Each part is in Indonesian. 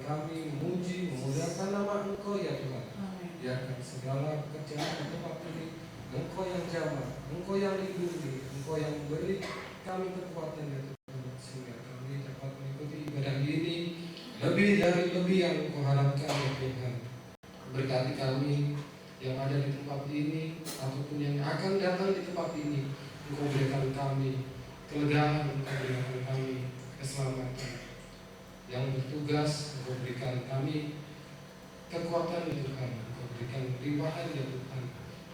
kami memuji, memuliakan nama Engkau ya Tuhan. Biarkan segala pekerjaan di tempat ini Engkau yang jamah, Engkau yang lindungi, Engkau yang beri kami kekuatan ya Tuhan, sehingga kami dapat mengikuti ibadah ini lebih dari lebih yang Engkau harapkan ya Tuhan. Berkati kami yang ada di tempat ini ataupun yang akan datang di tempat ini. Engkau berikan kami kelegaan, Engkau berikan kami keselamatan. Yang bertugas, Engkau berikan kami kekuatan ya Tuhan, Engkau berikan limpahan ya Tuhan.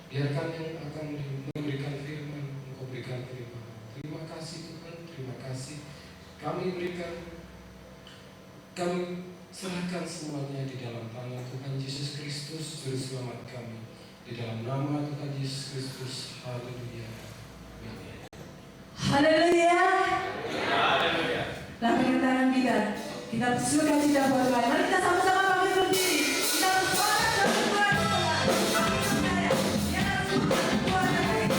Biarkan yang akan memberikan firman, Engkau berikan kelimpahan. Terima kasih Tuhan, terima kasih. Kami serahkan semuanya di dalam tangan Tuhan Yesus Kristus, Juru Selamat kami. Di dalam nama Tuhan Yesus Kristus, haleluya. Haleluya. Lambaikan tangan kita bersuka cita buat Tuhan. Mari kita sama-sama bangkit berdiri. Kita bersuara dan berdoa Tuhan. Kami percaya Dia akan berbuat baik.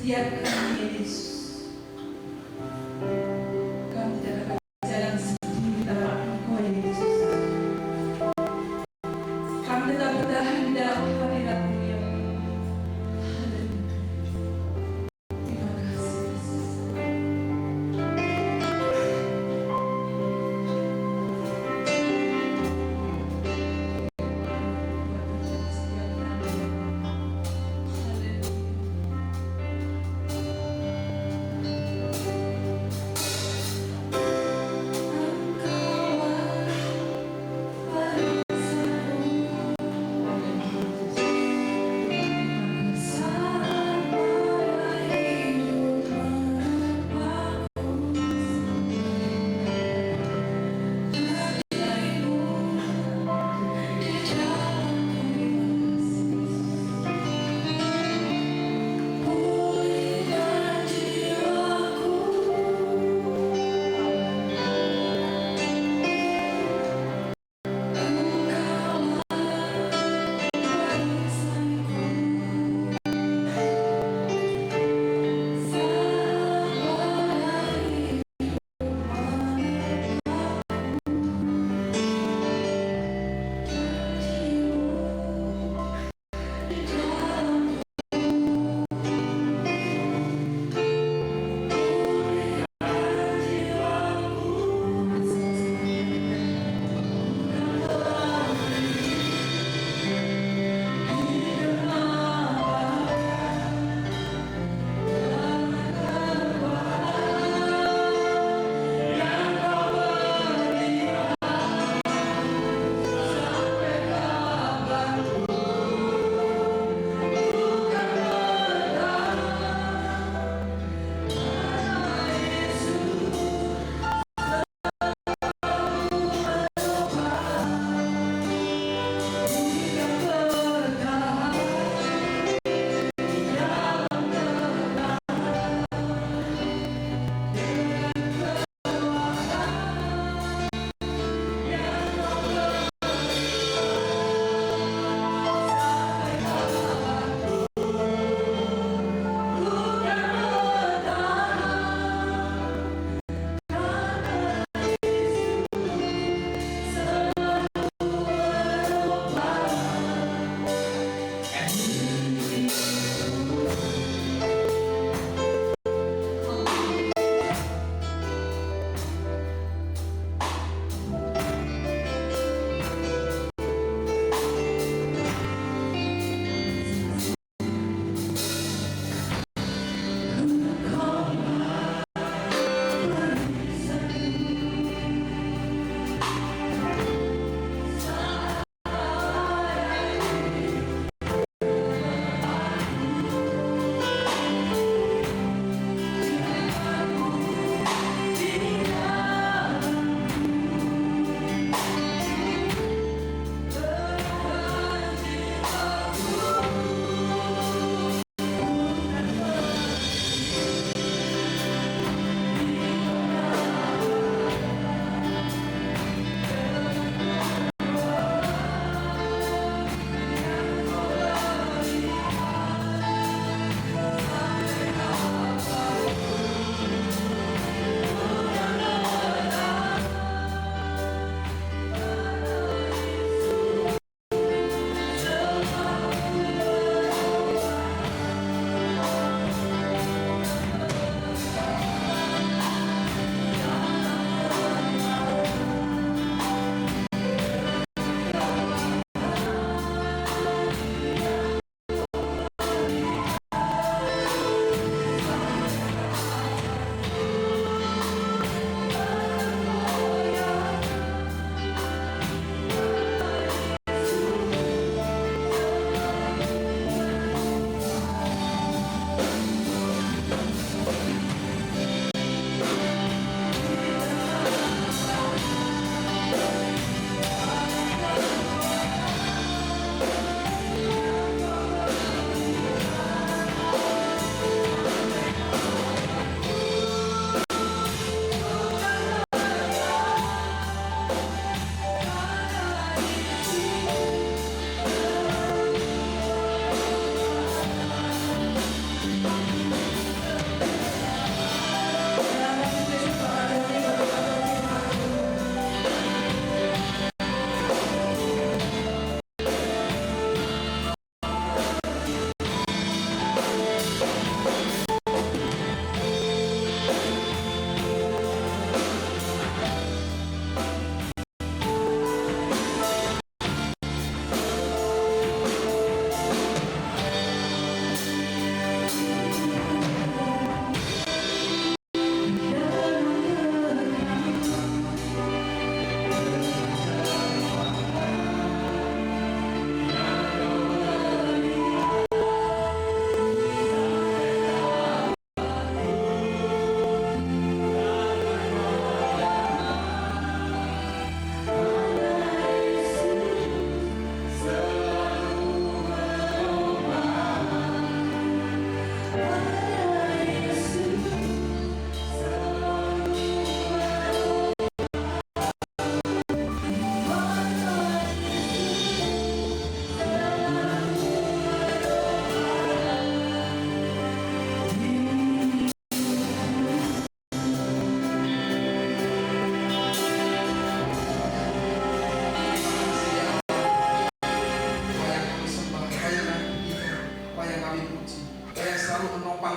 setiap kami, Yesus. Kami tidak dapat jalan sendiri tanpa Engkau, Yesus. Kami tetap bertahan di dalam hadirat-Mu, ya Allah. Haleluya. Terima kasih, Yesus. Setiap kami, haleluya.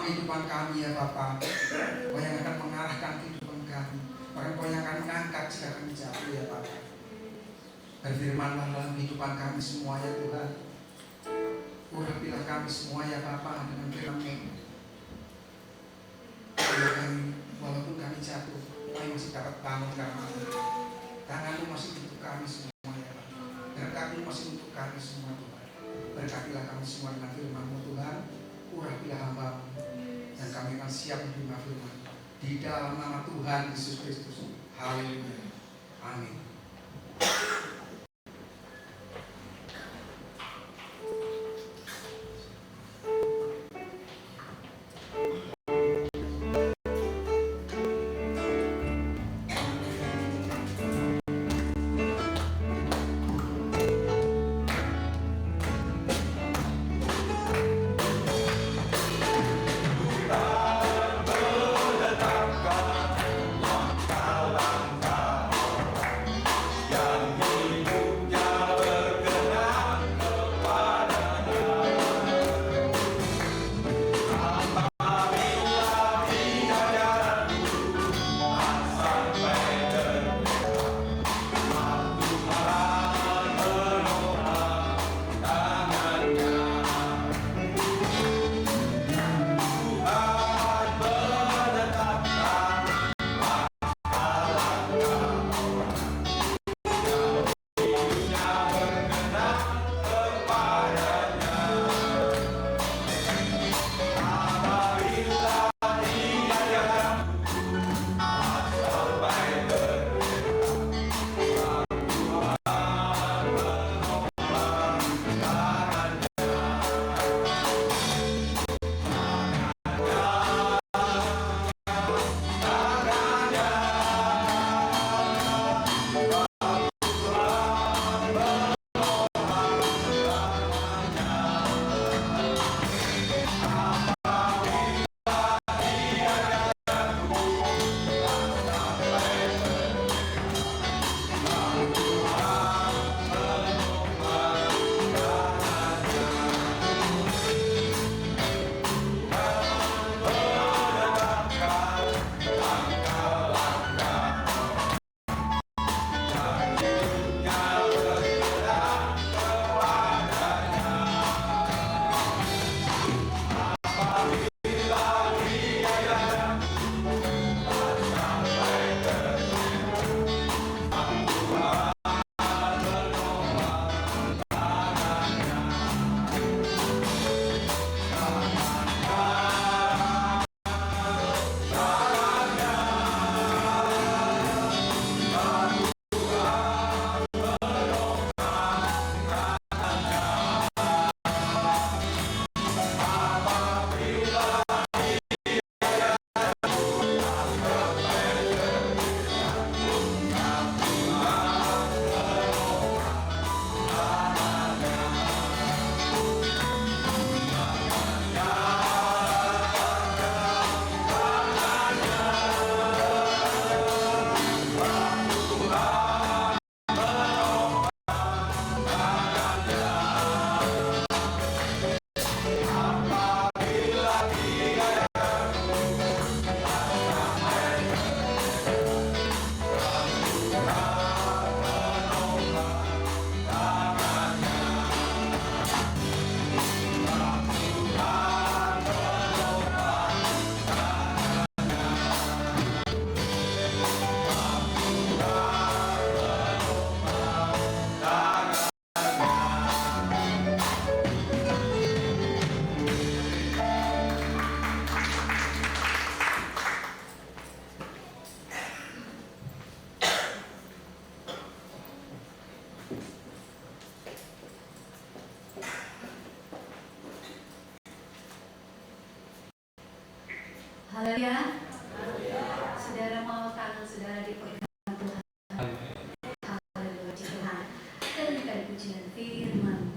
kehidupan kami ya Bapa. Kau yang akan mengarahkan kehidupan kami, bahkan Kau yang akan mengangkat jika kami jatuh ya Bapa. Berfirmanlah dalam kehidupan kami semua ya Tuhan. Urapilah kami semua ya Bapa dengan firman-Mu. Walaupun kami jatuh, kami masih dapat bangun karena tangan-Mu masih untuk kami semua ya Bapa. Dan kami masih untuk kami semua Tuhan. Berkatilah kami semua dengan firman-Mu Tuhan. Urapilah hamba-Mu, dan kami akan siap menerima firman di dalam nama Tuhan Yesus Kristus. Haleluya. Amin. Haleluya. Saudara mau tangan saudara dipegang Tuhan. Haleluya Tuhan. Dengarkan pujian firman.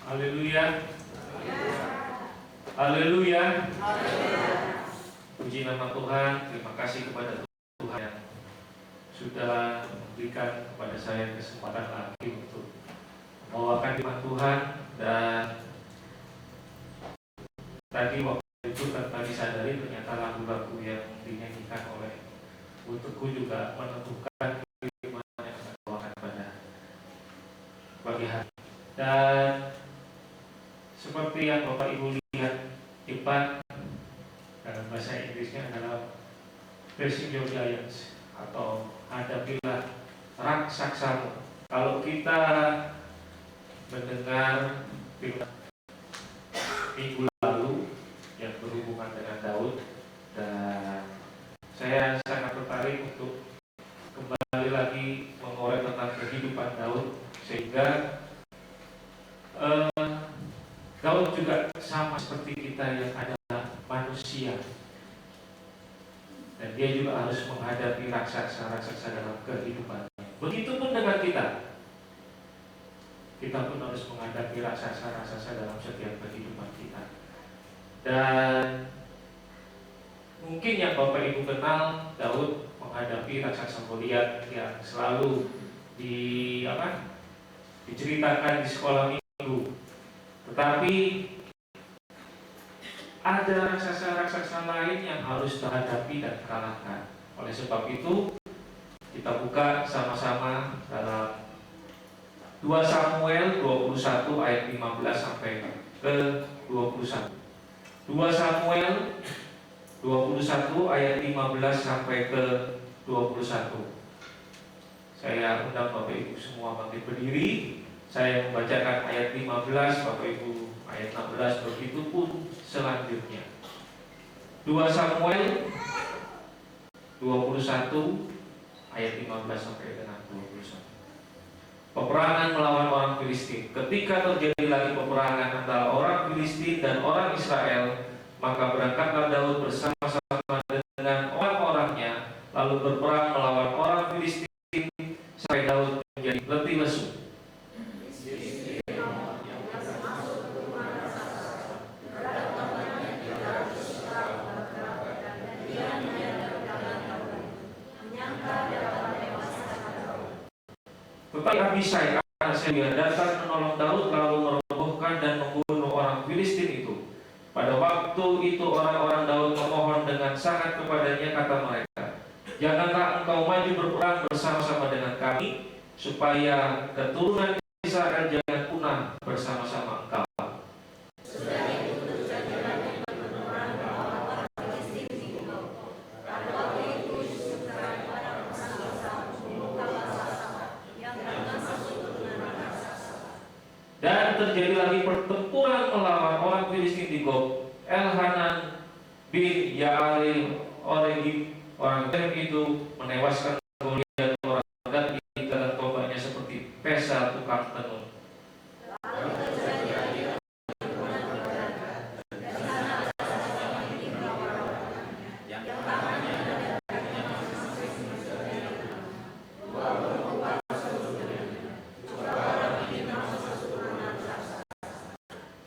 Haleluya. Haleluya. Puji nama Tuhan. Terima kasih kepada Tuhan yang sudah memberikan kepada saya kesempatan lagi untuk membawakan firman Tuhan. Dan tadi waktu itu tanpa disadari ternyata lagu-lagu yang dinyanyikan oleh untukku juga menentukan firman yang akan dibawakan pada pagi hari. Dan seperti yang Bapak Ibu lihat di depan, dalam bahasa Inggrisnya adalah Facing Your Giants atau hadapilah raksasa. Kalau kita mendengar firman minggu lalu yang berhubungan dengan Daud, dan saya sangat tertarik untuk kembali lagi mengorek tentang kehidupan Daud, sehingga Daud juga sama seperti kita yang adalah manusia, dan dia juga harus menghadapi raksasa-raksasa dalam kehidupannya. Begitupun dengan kita pun harus menghadapi raksasa-raksasa dalam setiap kehidupan kita. Dan mungkin yang Bapak Ibu kenal, Daud menghadapi raksasa Goliat yang selalu diceritakan di sekolah minggu. Tetapi ada raksasa-raksasa lain yang harus dihadapi dan kalahkan. Oleh sebab itu, kita buka sama-sama dalam 2 Samuel 21 ayat 15 sampai ke 21. 2 Samuel 21 ayat 15 sampai ke 21. Saya undang Bapak Ibu semua bangkit berdiri. Saya membacakan ayat 15, Bapak Ibu ayat 16, begitu pun selanjutnya. 2 Samuel 21 ayat 15 sampai dengan 21. Peperangan melawan orang Filistin. Ketika terjadi lagi peperangan antara orang Filistin dan orang Israel, maka berangkatlah Daud bersama-sama dengan orang-orangnya, lalu berperang melawan orang Filistin sampai Daud menjadi letih lesu. Tetapi Abisai anak Seruya datang menolong Daud, lalu merobohkan dan membunuh orang Filistin itu. Pada waktu itu orang-orang Daud memohon dengan sangat kepadanya, kata mereka, janganlah engkau maju berperang bersama-sama dengan kami, supaya keturunan Israel jangan punah bersama-sama engkau. Dan terjadi lagi pertempuran melawan orang Filistin di Gob. Elhanan bin Ya'aril Oregim, orang Gob itu menewaskan Goliat orang Gad dengan tombaknya seperti pesa tukang tenun.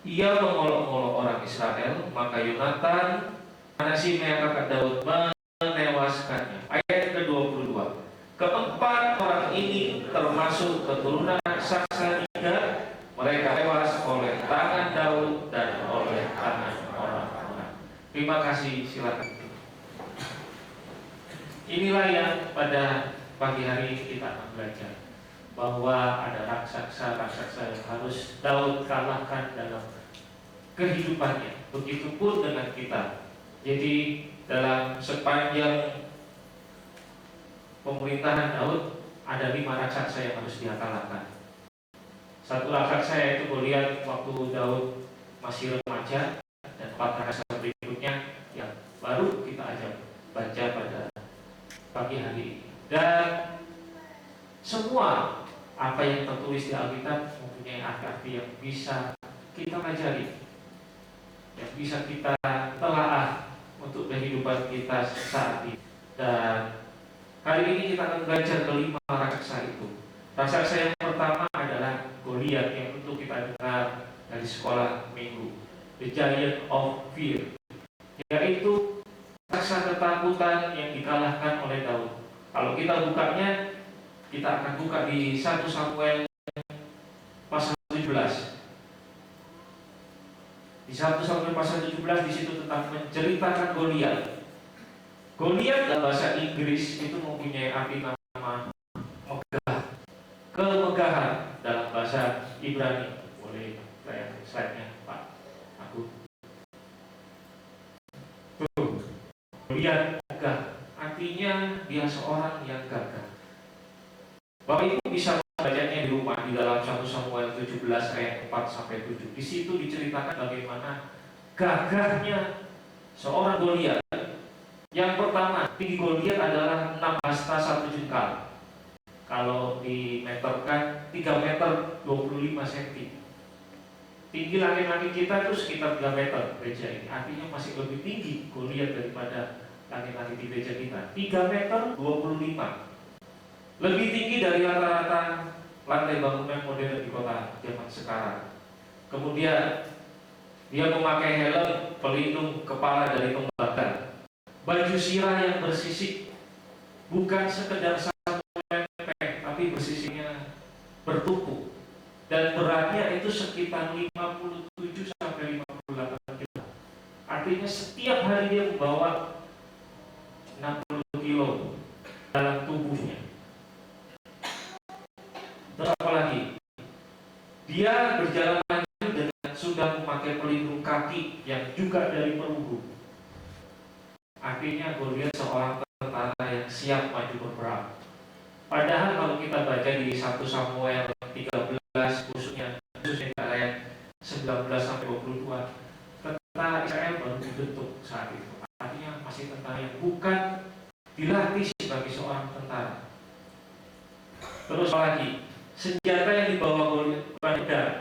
Ia mengolok-olok orang Israel, maka Yonatan anak Simea kakak Daud menewaskannya. Ayat ke-22. Keempat orang ini termasuk keturunan raksasa Yuda, mereka tewas oleh tangan Daud dan oleh tangan orang-orang. Terima kasih, silakan. Inilah yang pada pagi hari kita akan belajar, bahwa ada raksasa-raksasa yang harus Daud kalahkan dalam kehidupannya. Begitupun dengan kita. Jadi dalam sepanjang pemerintahan Daud ada 5 raksasa yang harus dia kalahkan. Satu raksasa yaitu Goliat waktu Daud masih remaja, dan 4 raksasa berikutnya yang baru kita ajak baca pada pagi hari ini. Dan semua apa yang tertulis di Alkitab mempunyai arti-arti yang bisa kita pelajari, yang bisa kita telaah untuk kehidupan kita saat ini. Dan hari ini kita akan belajar ke 5 raksasa itu. Raksasa yang pertama adalah mengalahkan Goliat yang itu kita dengar dari sekolah minggu, the giant of fear, yaitu rasa ketakutan yang dikalahkan oleh Daud. Kalau kita bukanya, kita akan buka di 1 Samuel pasal 17. Di 1 Samuel pasal 17 di situ tentang menceritakan Goliat. Goliat dalam bahasa Inggris itu mempunyai arti nama megah, kemegahan dalam bahasa Ibrani. Boleh saya slide-nya, Pak Aku. Tuh, Goliat megah, artinya dia seorang yang gagah. Bapak Ibu bisa membacanya di rumah di dalam 1 Samuel 17 ayat 4 sampai 7. Di situ diceritakan bagaimana gagahnya seorang Goliat. Yang pertama, tinggi Goliat adalah 6 hasta 1 jengkal. Kalau dimeterkan 3 meter 25 cm. Tinggi langit-langit kita itu sekitar 3 meter gereja ini. Artinya masih lebih tinggi Goliat daripada langit-langit di gereja kita. 3 meter 25. Lebih tinggi dari rata-rata lantai bangunan modern di kota zaman sekarang. Kemudian dia memakai helm pelindung kepala dari tembakan, baju sirah yang bersisik, bukan sekedar satu lempeng, tapi bersisiknya bertumpuk, dan beratnya itu sekitar 57 sampai 58 kilo. Artinya setiap hari dia membawa 60 kilo dalam tubuhnya. Terus apa lagi? Dia berjalan maju dengan sudah memakai pelindung kaki yang juga dari perunggu. Artinya Goliat seorang tentara yang siap maju berperang. Padahal kalau kita baca di 1 Samuel 13 khususnya ayat 19 sampai 22, tentara Israel baru dibentuk saat itu. Artinya masih tentara yang bukan dilatih sebagai seorang tentara. Terus lagi, senjata yang dibawa Goliat bukan pedang.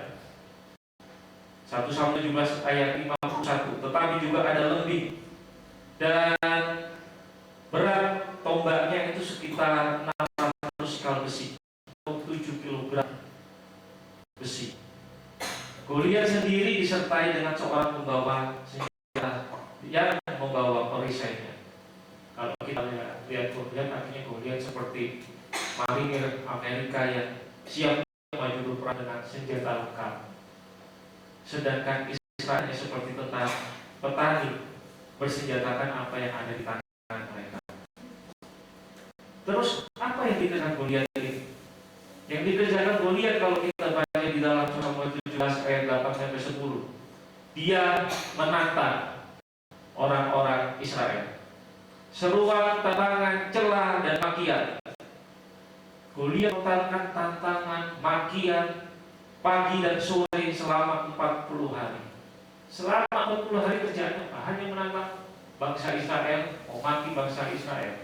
1 Samuel 17 ayat 51, tetapi juga ada lembing. Dan berat tombaknya itu sekitar 600 kal besi atau 7 kg besi. Goliat sendiri disertai dengan seorang pembawa senjata yang membawa perisainya. Kalau kita lihat Goliat, artinya Goliat seperti marinir Amerika yang siap maju berperang dengan senjata lengkap. Sedangkan Israel seperti tentara petani bersenjatakan apa yang ada di tangan mereka. Terus apa yang dikerjakan Goliat ini? Yang dikerjakan Goliat kalau kita baca di dalam Samuel 17 ayat 8 sampai 10, dia menantang orang-orang Israel. Seruan, tantangan, celah, dan makian. Goliat melontarkan tantangan, makian pagi dan sore selama 40 hari. Selama 40 hari kerjaannya apa? Hanya menantang bangsa Israel, memaki bangsa Israel.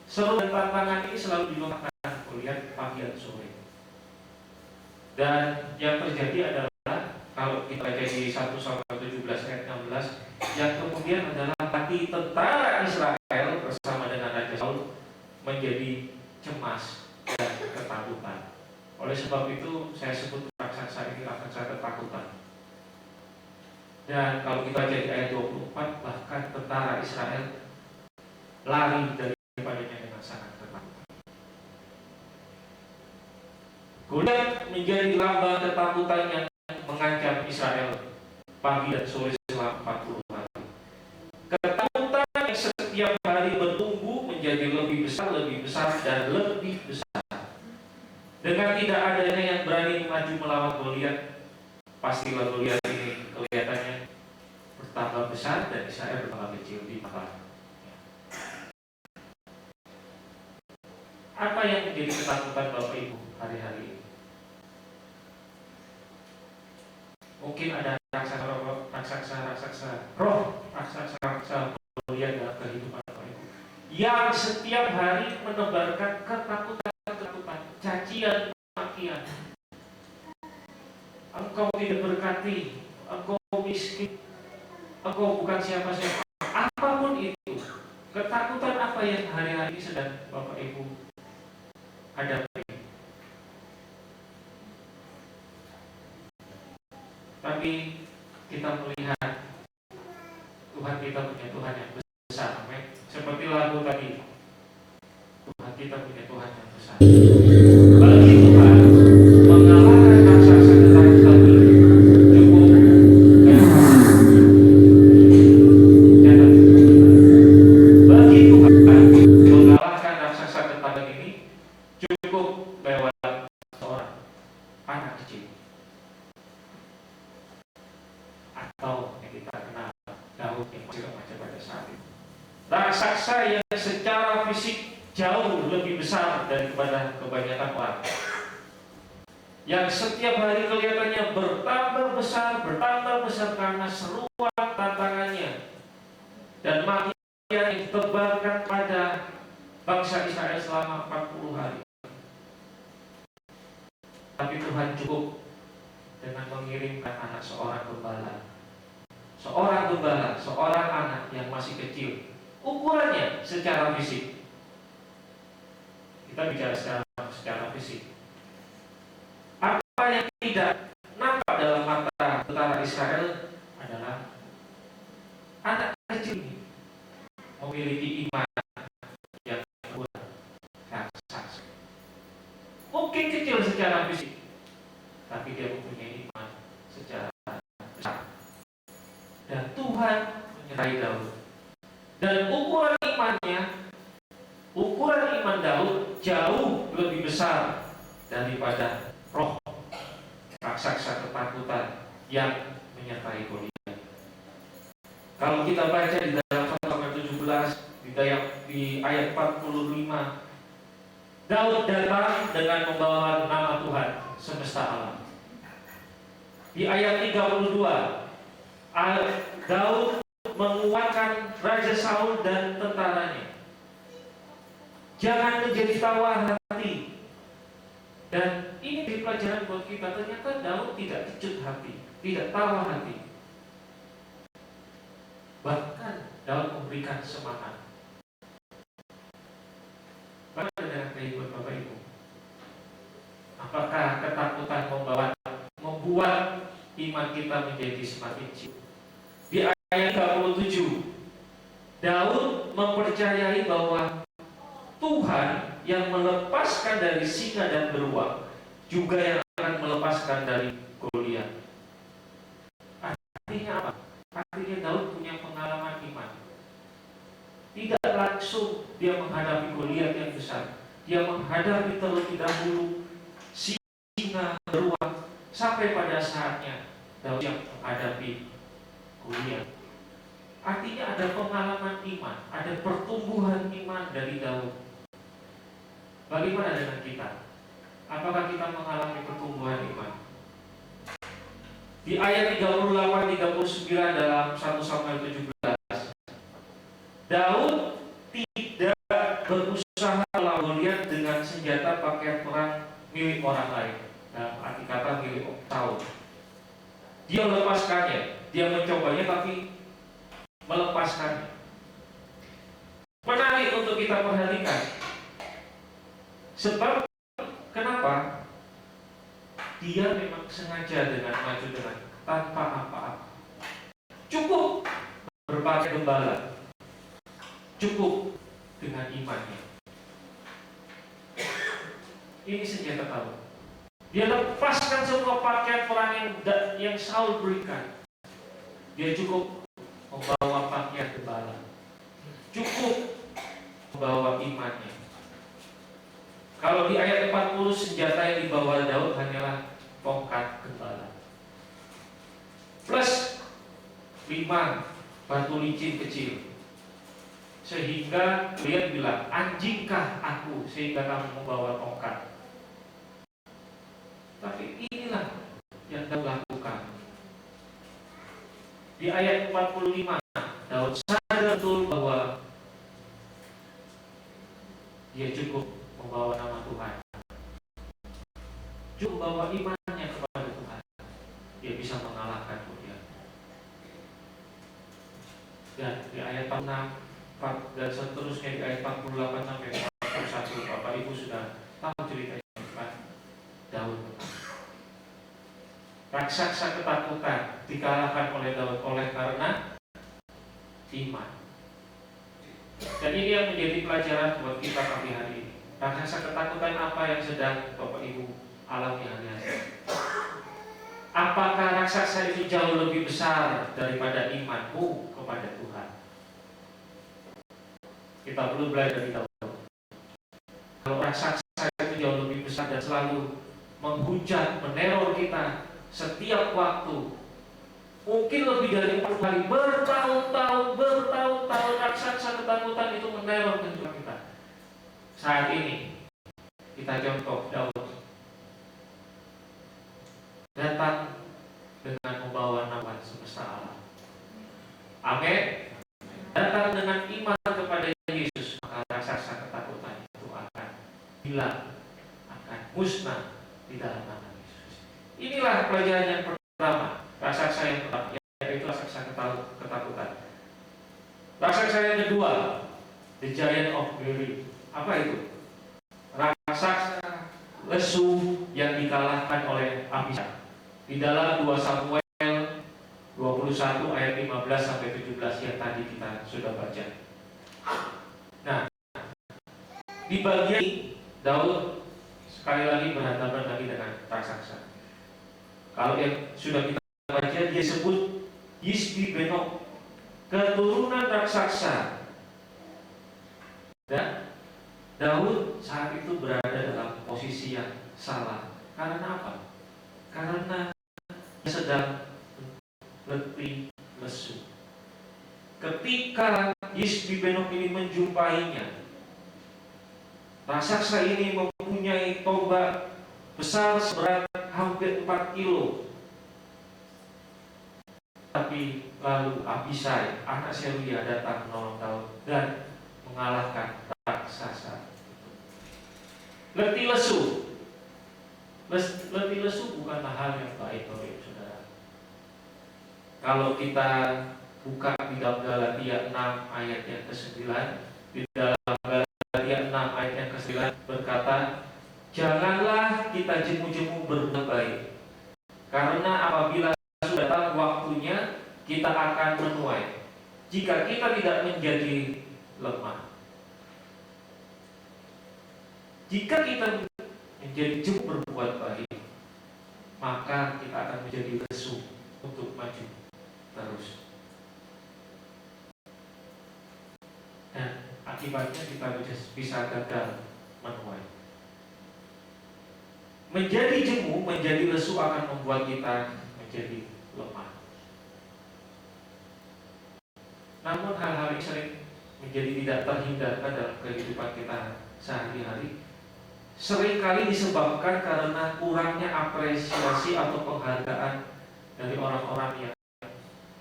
Seru dan tantangan ini selalu dilontarkan Goliat pagi dan sore. Dan yang terjadi adalah kalau kita baca di 1 Samuel 17 ayat 16, yang kemudian adalah hati tentara Israel bersama dengan Raja Saul menjadi cemas dan ketakutan. Oleh sebab itu saya sebut raksasa ini raksasa ketakutan. Dan kalau kita baca di ayat 24, bahkan tentara Israel lari daripadanya dengan sangat ketakutan. Goliat menjadi lambang ketakutan yang mengancam Israel pagi dan sore selama 40 hari. Ketakutan yang setiap hari bertumbuh menjadi lebih besar, dan lebih besar. Dengan tidak adanya yang berani maju melawan Goliat, pastilah Goliat ini kelihatannya bertambah besar dan Israel bertambah kecil di mata. Apa yang menjadi ketakutan Bapak Ibu hari-hari ini? Mungkin ada raksasa Goliat dalam kehidupan Bapak Ibu yang setiap hari menebarkan ketakutan, cacian, makian. Engkau tidak berkati, engkau miskin, engkau bukan siapa-siapa. Apapun itu, ketakutan apa yang hari-hari ini sedang Bapak Ibu hadapi. Tapi kita melihat Tuhan kita punya Tuhan yang besar. Amin. Seperti lagu tadi, Tuhan kita punya Tuhan yang besar. Bagi Tuhan mengalahkan raksasa ketakutan cukup catat. Bagi Tuhan mengalahkan raksasa ketakutan ini cukup lewat seorang anak kecil, atau yang kita kenal Daud yang masih remaja pada saat itu. Raksasa yang secara fisik jauh lebih besar daripada kebanyakan orang, yang setiap hari kelihatannya bertambah besar karena seruan tantangannya dan makian yang ditebarkan pada bangsa Israel selama 40 hari. Tapi Tuhan cukup dengan mengirimkan anak seorang gembala, seorang anak yang masih kecil ukurannya secara fisik. Kita bicara secara fisik. Apa yang tidak nampak dalam mata tentara Israel adalah anak kecil ini memiliki iman yang kuat, raksasa. Mungkin kecil secara fisik, tapi dia mempunyai iman secara besar. Dan Tuhan menyertai Daud. Dan ukuran iman Daud jauh lebih besar daripada roh raksasa ketakutan yang menyertai Goliat. Kalau kita baca di dalam 1 Samuel 17 di ayat 45, Daud datang dengan membawa nama Tuhan semesta alam. Di ayat 32, Daud menguatkan Raja Saul dan tentaranya. Jangan menjadi tawar hati. Dan ini di pelajaran buat kita. Ternyata Daud tidak kecut hati, tidak tawar hati. Bahkan Daud memberikan semangat. Bagaimana dengan kehidupan Bapak Ibu? Apakah ketakutan membuat iman kita menjadi semakin jauh? Di ayat 37, Daud mempercayai bahwa Tuhan yang melepaskan dari singa dan beruang juga yang akan melepaskan dari Goliat. Artinya apa? Artinya Daud punya pengalaman iman. Tidak langsung dia menghadapi Goliat yang besar. Dia menghadapi terlebih dahulu singa, beruang, sampai pada saatnya Daud yang menghadapi Goliat. Artinya ada pengalaman iman, ada pertumbuhan iman dari Daud. Bagaimana dengan kita? Apakah kita mengalami pertumbuhan iman? Di ayat 38-39 dalam 1 Samuel 17, Daud tidak berusaha melawan Goliat dengan senjata pakaian perang milik orang lain. Dalam arti kata milik Saul. Dia melepaskannya, dia mencobanya tapi melepaskannya. Menarik untuk kita perhatikan. Sebab kenapa? Dia memang sengaja dengan maju dengan tanpa apa-apa. Cukup berpakaian gembala, cukup dengan imannya. Ini senjata Daud. Dia lepaskan semua pakaian perang yang Saul berikan. Dia cukup membawa pakaian gembala, cukup membawa imannya. Kalau di ayat 40, senjata yang dibawa Daud hanyalah tongkat gembala plus 5 batu licin kecil. Sehingga dia bilang, anjingkah aku sehingga kamu membawa tongkat? Tapi inilah yang Daud lakukan. Di ayat 45, Daud sadar betul bahwa dia cukup membawa nama Tuhan, cukup membawa imannya kepada Tuhan. Dia bisa mengalahkan Goliat. Dan di ayat 46 dan seterusnya di ayat 48 sampai 41, Bapak Ibu sudah tahu raksasa ketakutan dikalahkan oleh Daud oleh karena iman. Dan ini yang menjadi pelajaran buat kita pagi hari ini. Raksasa ketakutan apa yang sedang Bapak Ibu alami hari-hari? Apakah raksasa itu jauh lebih besar daripada imanmu kepada Tuhan? Kita perlu belajar dari Daud. Kalau raksasa itu jauh lebih besar dan selalu menghujat, meneror kita setiap waktu, mungkin lebih dari 40 hari, bertahun-tahun raksasa ketakutan itu meneror kehidupan kita. Saat ini kita contoh Daud datang dengan membawa nama semesta alam. Amin. Datang dengan iman kepada Yesus, maka raksasa ketakutan itu akan hilang, akan musnah di dalam nama Yesus. Inilah pelajaran yang pertama, raksasa yang pertama, yaitu raksasa ketakutan. Raksasa yang kedua, the giant of glory. Apa itu? Raksasa lesu yang dikalahkan oleh Abisai. Di dalam 2 Samuel 21 ayat 15 sampai 17 yang tadi kita sudah baca. Nah, di bagian ini Daud sekali lagi berhadapan lagi dengan raksasa. Kalau yang sudah kita baca, dia sebut Yisbi Benok, keturunan raksasa. Dan Daud saat itu berada dalam posisi yang salah. Karena apa? Karena dia sedang letih lesu. Ketika Yisbi Benok ini menjumpainya, raksasa ini mempunyai tombak besar seberat hampir 4 kilo. Tapi lalu Abisai, anak Seruya, datang menolong Daud dan mengalahkan raksasa itu. Letih lesu. Letih lesu bukanlah hal yang baik, saudara. Kalau kita buka di dalam Galatia 6 ayat yang ke-9, di dalam Galatia 6 ayat yang ke-9 berkata, janganlah kita jemu-jemu berbuat baik, karena apabila sudah datang waktunya kita akan menuai, jika kita tidak menjadi lemah. Jika kita menjadi jemu berbuat baik, maka kita akan menjadi lesu untuk maju terus. Dan akibatnya kita bisa gagal menuai. Menjadi jemu, menjadi lesu akan membuat kita menjadi lemah. Namun hal-hal ini sering menjadi tidak terhindarkan dalam kehidupan kita sehari-hari. Seringkali disebabkan karena kurangnya apresiasi atau penghargaan dari orang-orang yang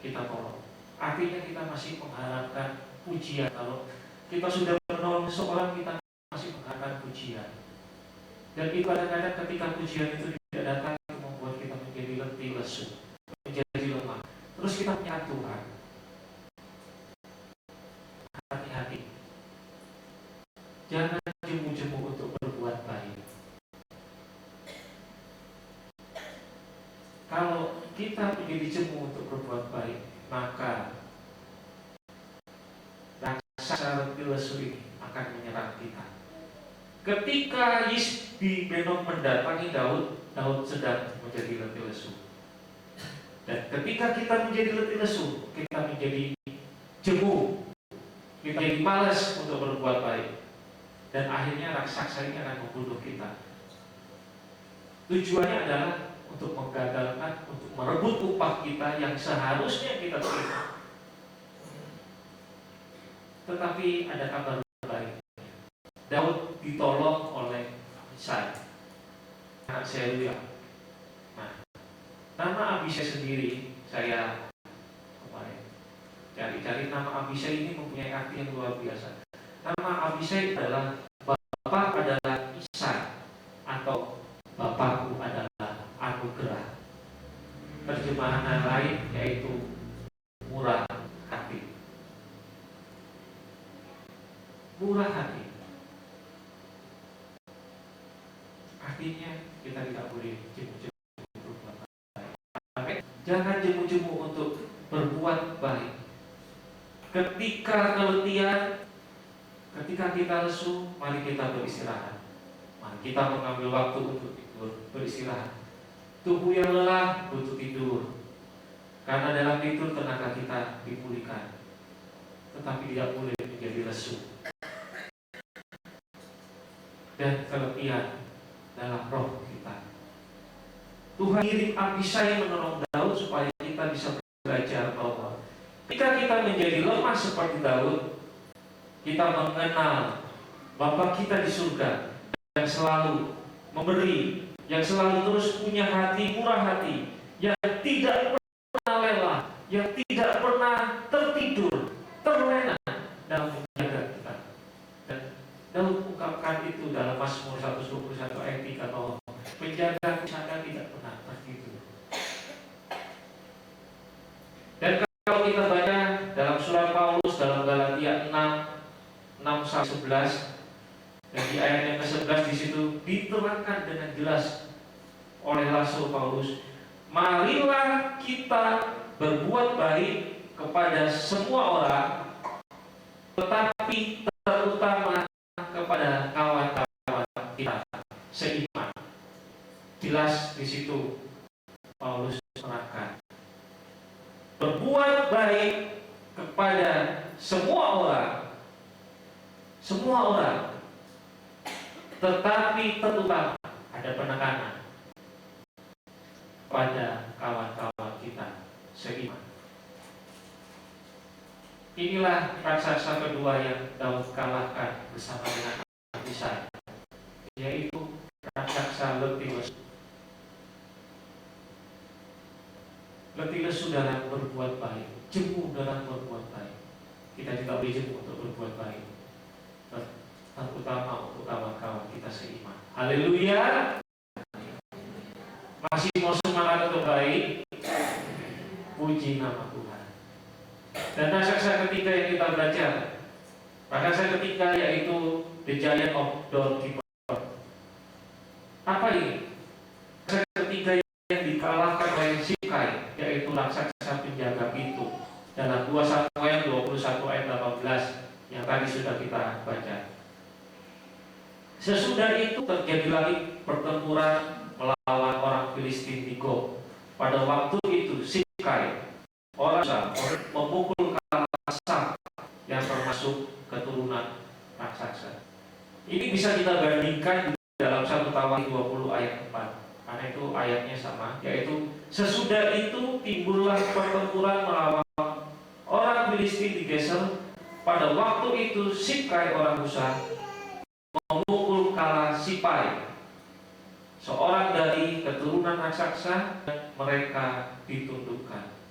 kita tolong. Artinya kita masih mengharapkan pujian. Kalau kita sudah menolong seseorang, kita masih mengharapkan pujian. Dan itu kadang-kadang ketika pujian itu tidak datang, itu membuat kita menjadi letih lesu, menjadi lemah. Terus kita punya Tuhan. Hati-hati. Jangan jemu-jemu untuk berbuat baik. Kalau kita menjadi jemu untuk berbuat baik, maka raksasa letih lesu ini akan menyerang kita. Ketika Yisbi Benok mendatangi Daud, Daud sedang menjadi letih lesu. Dan ketika kita menjadi letih lesu, kita menjadi jemu, kita menjadi malas untuk berbuat baik. Dan akhirnya raksasa ini akan membunuh kita. Tujuannya adalah untuk menggagalkan, untuk merebut upah kita yang seharusnya kita terima. Tetapi ada kabar baik. Daud ditolong oleh Abisai, anak Seruya. Nah, nama Abisai sendiri saya kemarin cari-cari, nama Abisai ini mempunyai arti yang luar biasa. Nama Abisai adalah Bapak adalah Isai, atau Bapakku adalah anugerah. Terjemahan yang lain yaitu murah hati. Murah hati. Artinya kita tidak boleh jemu-jemu berbuat baik. Jangan jemu-jemu untuk berbuat baik. Ketika keletihan, ketika kita lesu, mari kita beristirahat. Mari kita mengambil waktu untuk tidur, beristirahat. Tubuh yang lelah butuh tidur, karena dalam tidur tenaga kita dipulihkan. Tetapi tidak boleh menjadi lesu dan keletihan dalam roh kita. Tuhan kirim Abisai menolong Daud supaya kita bisa belajar bahwa ketika kita menjadi lemah seperti Daud, kita mengenal Bapa kita di surga yang selalu memberi, yang selalu terus punya hati murah hati, yang tidak pernah lelah, yang tidak pernah tertidur, terlena dalam menjaga kita. Dan Daud ungkapkan itu dalam Mazmur 121 ayat 3 bahwa penjaga saya tidak pernah tertidur. Dan kalau kita baca dalam surat Paulus dalam Galatia 6:11, dan di ayat yang ke-11 di situ diterangkan dengan jelas oleh Rasul Paulus, marilah kita berbuat baik kepada semua orang, tetapi terutama kepada kawan-kawan kita seiman. Jelas di situ Paulus menerangkan, berbuat baik kepada semua orang, tetapi terutama ada penekanan pada kawan-kawan kita seiman. Inilah raksasa kedua yang Daud kalahkan bersama dengan Abisai, yaitu raksasa letih lesu. Letih lesu dalam berbuat baik, jemu dalam berbuat baik. Kita juga boleh jemu untuk berbuat baik, terutama untuk kawan-kawan kita seiman. Haleluya. Masih mau semangat untuk baik? Puji nama Tuhan. Dan raksasa ketiga yang kita belajar, raksasa ketiga yaitu the giant of doorkeeper. Apa ini? Raksasa ketiga yang dikalahkan oleh Sikai, yaitu raksasa penjaga pintu. Dalam 2 Samuel 21 ayat 18 yang tadi sudah kita baca. Sesudah itu terjadi lagi pertempuran melawan orang Filistin di Gob. Pada waktu itu Sikai, orang memukul Saf yang termasuk keturunan raksasa. Ini bisa kita bandingkan dalam 1 Tawarikh 20 ayat 4, karena itu ayatnya sama, yaitu sesudah itu timbullah pertempuran melawan orang Filistin di Gesur. Pada waktu itu Sikai orang Husa memukul Sipai, seorang dari keturunan raksasa, dan mereka ditundukkan.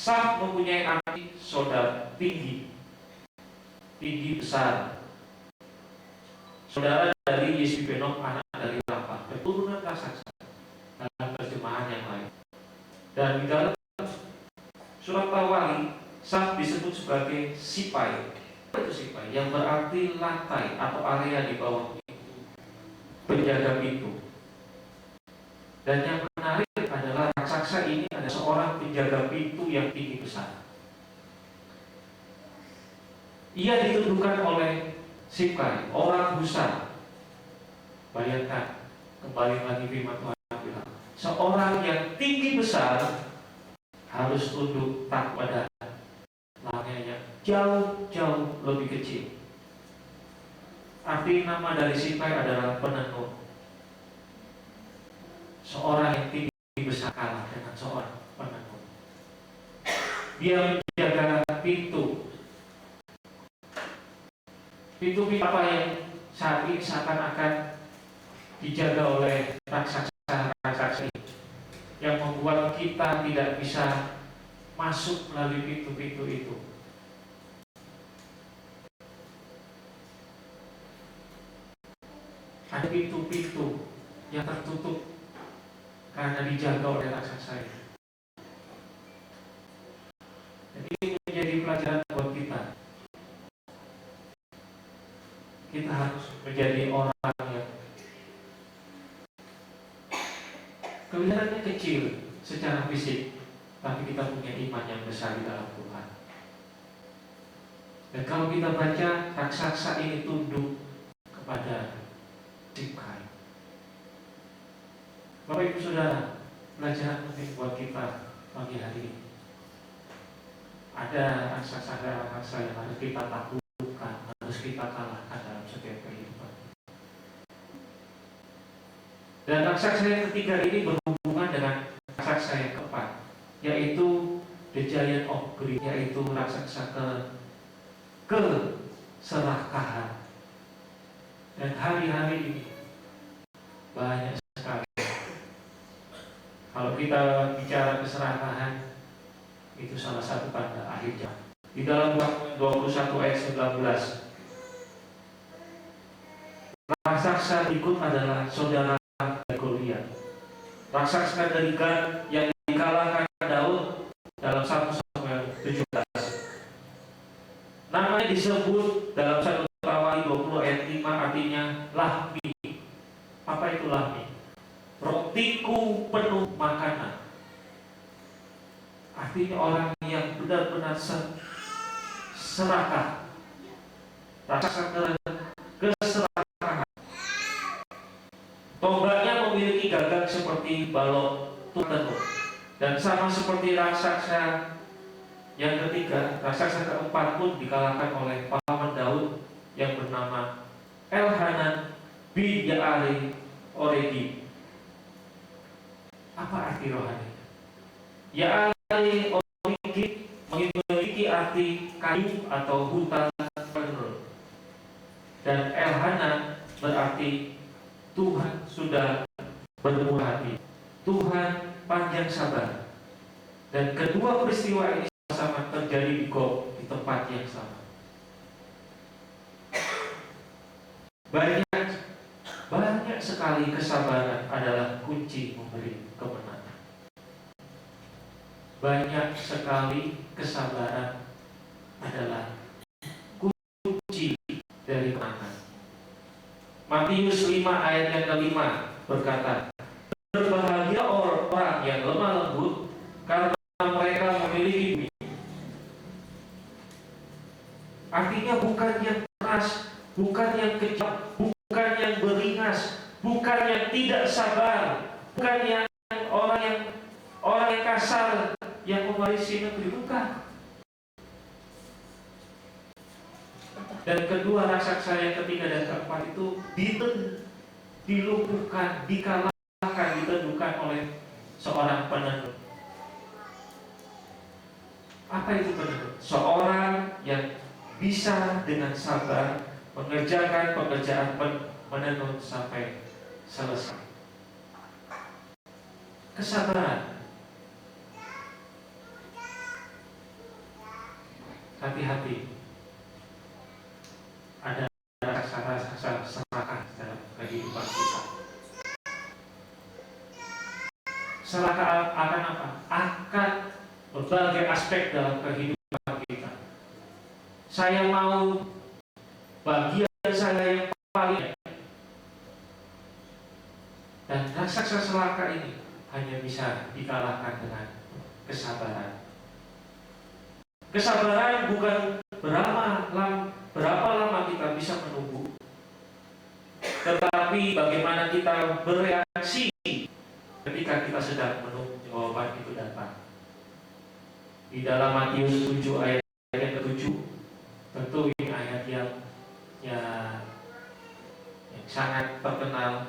Saf mempunyai anak saudara tinggi besar, saudara dari Yesibenob, anak dari Rafa, keturunan raksasa dalam terjemahan yang lain. Dan di dalam surat Tawarikh, Saf disebut sebagai Sipai. Itu Sipai yang berarti lantai atau area di bawah penjaga pintu. Dan yang menarik adalah raksasa ini ada seorang penjaga pintu yang tinggi besar. Ia ditundukkan oleh Sipai, orang Husa. Bayangkan, kembali lagi firman Tuhan bilang, seorang yang tinggi besar harus tunduk tak pada lawannya yang jauh lebih kecil. Arti nama dari Sipai adalah penenun. Seorang yang tinggi besar kalah dengan seorang penenun. Dia menjaga pintu apa yang saat ini seakan-akan dijaga oleh raksasa ini, yang membuat kita tidak bisa masuk melalui pintu-pintu itu. Ada pintu-pintu yang tertutup karena dijaga oleh raksasa ini. Dan ini menjadi pelajaran buat kita. Kita harus menjadi orang yang Kelihatannya kecil secara fisik, tapi kita punya iman yang besar di dalam Tuhan. Dan kalau kita baca, raksasa ini tunduk kepada Sikai. Bapak Ibu Saudara, pelajaran penting buat kita pagi hari ini. Ada raksasa yang harus kita taklukkan, harus kita kalahkan dalam setiap kehidupan. Dan raksasa yang ketiga ini berhubungan dengan raksasa yang keempat, yaitu the giant of greed, yaitu raksasa keserakahan. Dan hari-hari ini banyak sekali. Kalau kita bicara keserakahan, itu salah satu tanda akhir zaman. Di dalam 21 ayat 19, raksasa berikut adalah saudara Goliat. Raksasa dari Gad yang dikalahkan Daud dalam 1 Samuel 17. Namanya disebut dalam 1 Tawari 20 ayat 5, artinya Lahmi. Apa itu Lahmi? Rotiku penuh makanan. Artinya orang yang benar-benar serakah. Raksasa keserakahan. Tombaknya memiliki gagang seperti balok tenun. Dan sama seperti raksasa yang ketiga, raksasa keempat pun dikalahkan oleh pahlawan Daud yang bernama Elhanan bin Ya'ari Oregi. Apa arti rohani? Ya'ari Oregi memiliki arti kayu atau hutan penuh. Dan Elhanan berarti Tuhan sudah bermurah hati, Tuhan panjang sabar. Dan kedua peristiwa ini sama terjadi di Gob, di tempat yang sama. Banyak sekali kesabaran adalah kunci memberi kemenangan. Banyak sekali kesabaran adalah kunci dari kemenangan. Matius 5 ayat yang kelima berkata, berbahagia orang yang lemah lembut, karena mereka memiliki bumi. Artinya bukan yang keras, bukan yang kejam, bukan yang beringas, bukan yang tidak sabar, bukan yang orang yang kasar, yang mewarisi negeri, bukan. Dan kedua raksasa yang ketiga dan keempat itu dilumpuhkan, dikalahkan, ditentukan oleh seorang penenun. Apa itu penenun? Seorang yang bisa dengan sabar mengerjakan pekerjaan menenun sampai selesai. Kesabaran. Hati-hati. Ada raksasa serakah dalam kehidupan kita. Serakah akan apa? Akan berbagai aspek dalam kehidupan kita. Saya mau bagian saya yang paling. Dan raksasa serakah ini hanya bisa dikalahkan dengan kesabaran. Kesabaran bukan berapa lama kita bisa menunggu, tetapi bagaimana kita bereaksi ketika kita sedang menunggu jawaban itu datang. Di dalam Matius 7 ayat yang ke-7, tentu ini ayat yang sangat terkenal.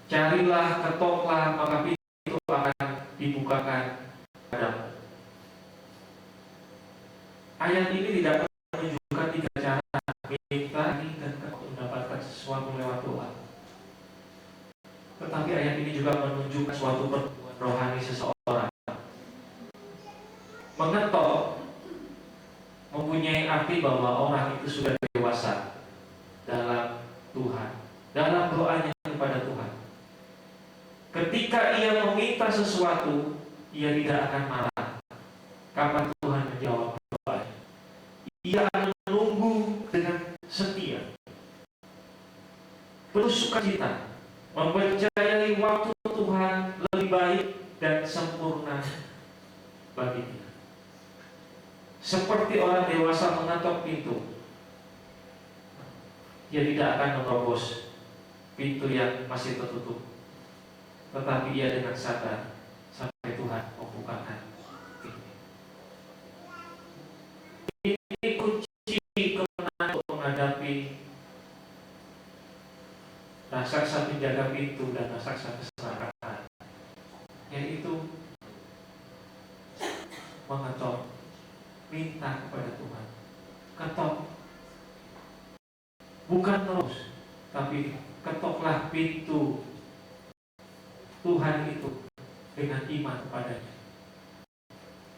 Carilah, ketoklah, maka pintu akan dibukakan padamu. Ayat ini tidak menunjukkan 3 cara minta dan mendapatkan sesuatu lewat doa. Tetapi ayat ini juga menunjukkan suatu pertumbuhan rohani seseorang. Mengetok mempunyai arti bahwa orang itu sudah dewasa dalam Tuhan, dalam doanya kepada Tuhan. Ketika ia meminta sesuatu, ia tidak akan marah. Kapan Tuhan menjawab doanya? Ia akan menunggu dengan setia, penuh sukacita, mempercayai waktu Tuhan baik dan sempurna bagi dia. Seperti orang dewasa mengetok pintu, dia tidak akan menerobos pintu yang masih tertutup, tetapi ia dengan sabar sampai Tuhan membukakan pintu. Ini kunci kemenangan untuk menghadapi raksasa penjaga pintu dan raksasa keserakahan, yaitu mengetok, minta kepada Tuhan, ketok, bukan terus, tapi ketoklah pintu Tuhan itu dengan iman kepadanya.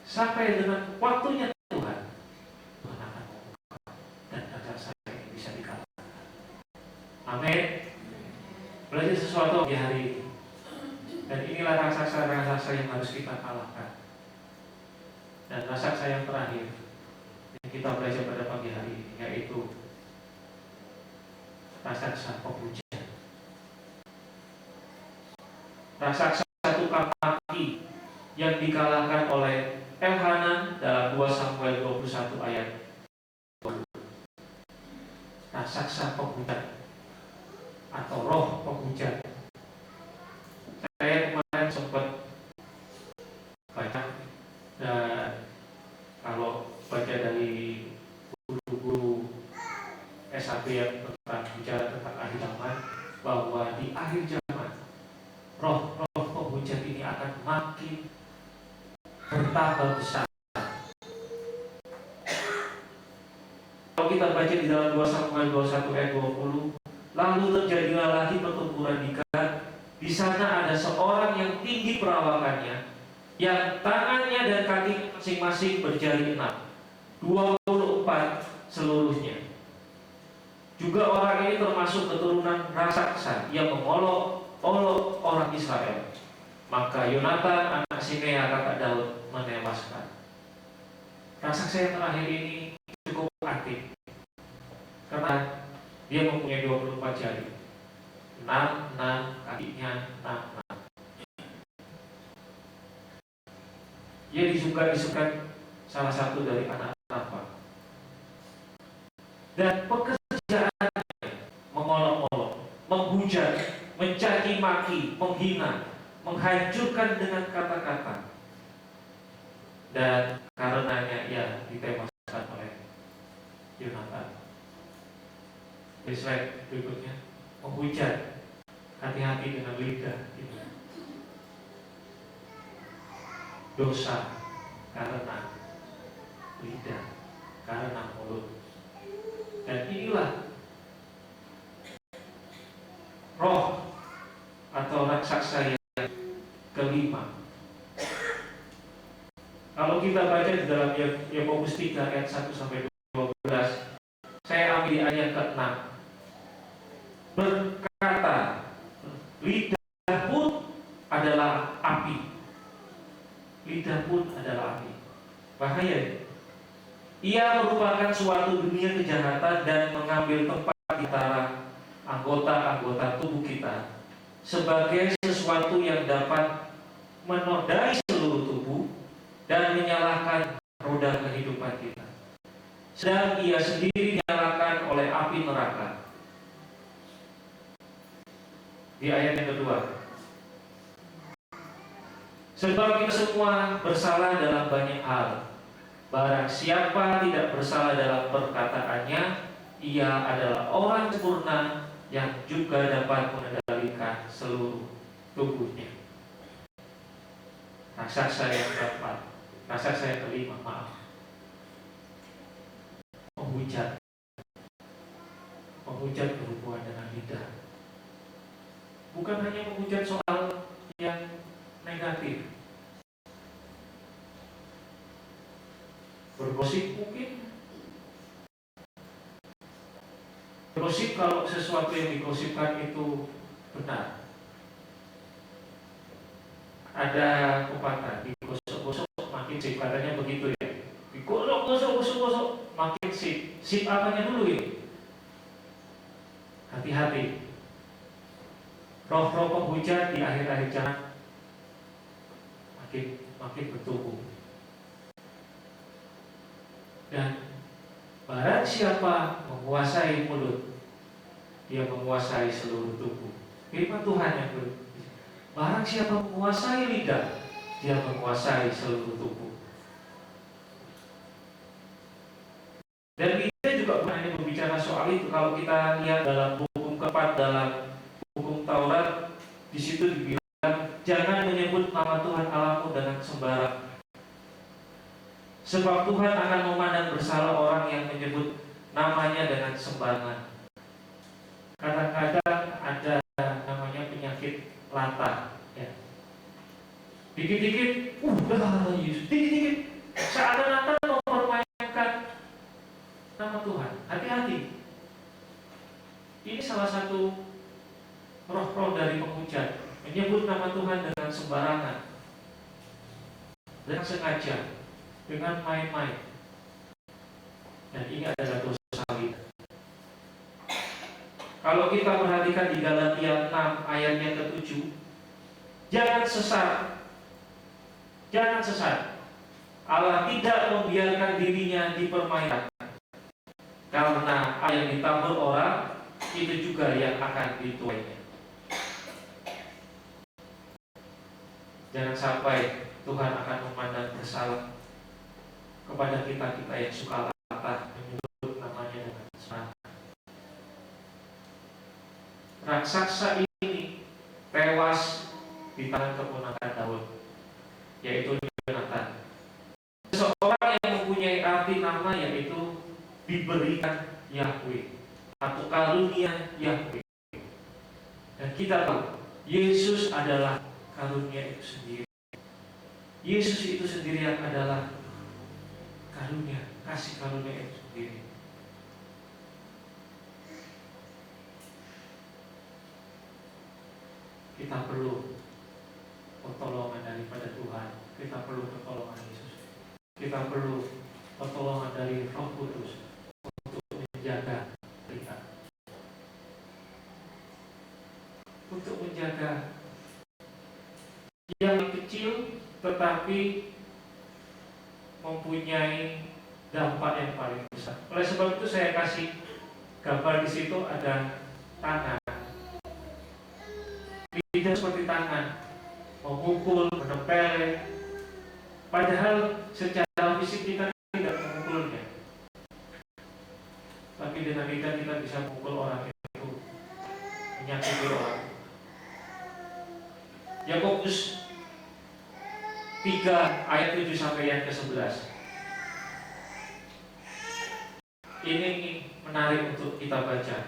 Sampai dengan waktunya Tuhan akan membuka dan raksasa ini bisa dikalahkan. Amin. Belajar sesuatu di hari ini, dan inilah raksasa-raksasa yang harus kita kalahkan. Dan raksasa yang terakhir yang kita belajar pada pagi hari ini, yaitu raksasa pemujaan. Raksasa tukang maki yang dikalahkan oleh Elhanan dalam 2 Samuel 21 ayat 20. Raksasa pemujaan atau roh pemujaan. Saya kemarin sempat baca, dan kalau baca dari guru-guru SAP yang bicara tentang akhir zaman, bahwa di akhir zaman roh-roh pemujat ini akan makin bertambah besar. Kalau kita baca di dalam 2 Samuel 21 ayat 20, lalu terjadilah lagi pertempuran di Gad. Di sana ada seorang yang tinggi perawakannya, yang tangannya dan kaki masing-masing berjari 6, 24 seluruhnya. Juga orang ini termasuk keturunan raksasa yang mengolok-olok orang Israel. Maka Yonatan anak Simea kakak Daud menewaskan. Raksasa yang terakhir ini cukup aktif, karena dia mempunyai 24 jari, 6 kakinya 6. Dia disukai salah satu dari anak Rafa. Dan pekerjaannya mengolok-olok, menghujat, mencaci maki, menghina, menghancurkan dengan kata-kata. Dan karenanya ia ditewaskan oleh Yonatan. Di slide berikutnya, menghujat, hati-hati dengan lidah itu. Dosa karena lidah, karena mulut. Dan inilah roh atau raksasa yang kelima. Kalau kita baca di dalam Yakobus 3 ayat 1 sampai 12, saya ambil ayat ke-6. Berkata, lidah pun adalah api. Lidah pun adalah api. Bahaya. Ia merupakan suatu dunia kejahatan dan mengambil tempat di antara anggota-anggota tubuh kita sebagai sesuatu yang dapat menodai seluruh tubuh dan menyalakan roda kehidupan kita. Sedang ia sendiri dinyalakan oleh api neraka. Di ayat yang kedua, sebab kita semua bersalah dalam banyak hal. Barang siapa tidak bersalah dalam perkataannya, ia adalah orang sempurna yang juga dapat mengendalikan seluruh tubuhnya. Raksasa yang keempat, raksasa yang kelima, menghujat. Menghujat berhubungan dengan lidah. Bukan hanya menghujat soal yang negatif, bergosip mungkin. Bergosip kalau sesuatu yang digosipkan itu benar. Ada pepatah, digosok-gosok makin sip, katanya begitu ya. Digosok-gosok makin sip. Sip apanya dulu ini? Hati-hati. Roh-roh penghujat di akhir-akhir zaman makin bertumbuh. Dan barang siapa menguasai mulut, dia menguasai seluruh tubuh. Firman Tuhan yang berbicara. Barang siapa menguasai lidah, dia menguasai seluruh tubuh. Dan kita juga bukan hanya berbicara soal itu. Kalau kita lihat dalam hukum keempat, dalam hukum Taurat, di situ dibilang jangan menyebut nama Tuhan Allahmu dengan sembarang. Sebab Tuhan akan memandang bersalah orang yang menyebut namanya dengan sembarangan. Kadang-kadang ada namanya penyakit latah, ya. Dikit-dikit, Yesus. Dikit-dikit, seakan-akan mempermainkan nama Tuhan. Hati-hati. Ini salah satu roh-roh dari penghujat, menyebut nama Tuhan dengan sembarangan, dengan sengaja, dengan main-main. Dan ini adalah dosa lidah. Kalau kita perhatikan di Galatia 6 ayatnya ke-7, jangan sesat. Jangan sesat. Allah tidak membiarkan dirinya dipermainkan. Karena apa yang ditabur orang, itu juga yang akan dituainya. Jangan sampai Tuhan akan memandang bersalah kepada kita yang suka latah menyebut namanya dengan sembarangan. Raksasa ini tewas di tangan keponakan Daud, yaitu Yonatan. Seseorang yang mempunyai arti nama yaitu diberikan Yahweh atau karunia Yahweh. Dan kita tahu Yesus adalah karunia itu sendiri. Yesus itu sendiri yang adalah karunia, kasih karunia itu sendiri. Kita perlu pertolongan daripada Tuhan. Kita perlu pertolongan Yesus. Kita perlu pertolongan dari Roh Kudus untuk menjaga kita, untuk menjaga yang kecil tetapi mempunyai dampak yang paling besar. Oleh sebab itu saya kasih gambar di situ ada tangan. Lidah seperti tangan, memukul, menempel. Padahal secara fisik kita tidak memukulnya, tapi dengan lidah kita bisa memukul orang itu, menyakiti orang. Yakobus 3 ayat 7 sampai yang ke-11. Ini menarik untuk kita baca.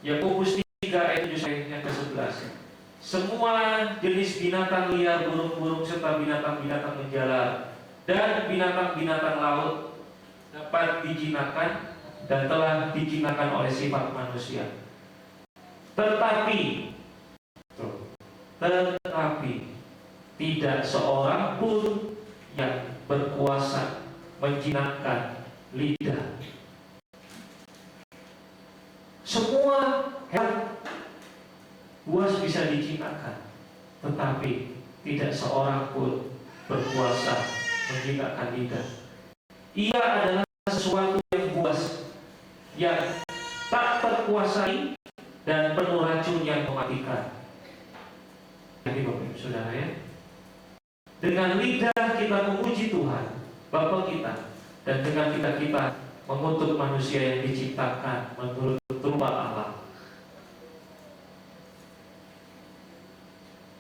Yakobus 3 ayat 7 sampai yang ke-11. Semua jenis binatang liar, burung-burung serta binatang-binatang menjalar dan binatang-binatang laut dapat dijinakan dan telah dijinakan oleh sifat manusia. Tetapi tidak seorang pun yang berkuasa menjinakkan lidah. Semua hewan buas bisa dijinakkan, tetapi tidak seorang pun berkuasa menjinakkan lidah. Ia adalah sesuatu yang buas, yang tak terkuasai dan penuh racun yang mematikan. Jadi Bapak Ibu Saudara ya, dengan lidah kita memuji Tuhan Bapa kita, dan dengan lidah kita mengutuk manusia yang diciptakan menurut rupa Allah.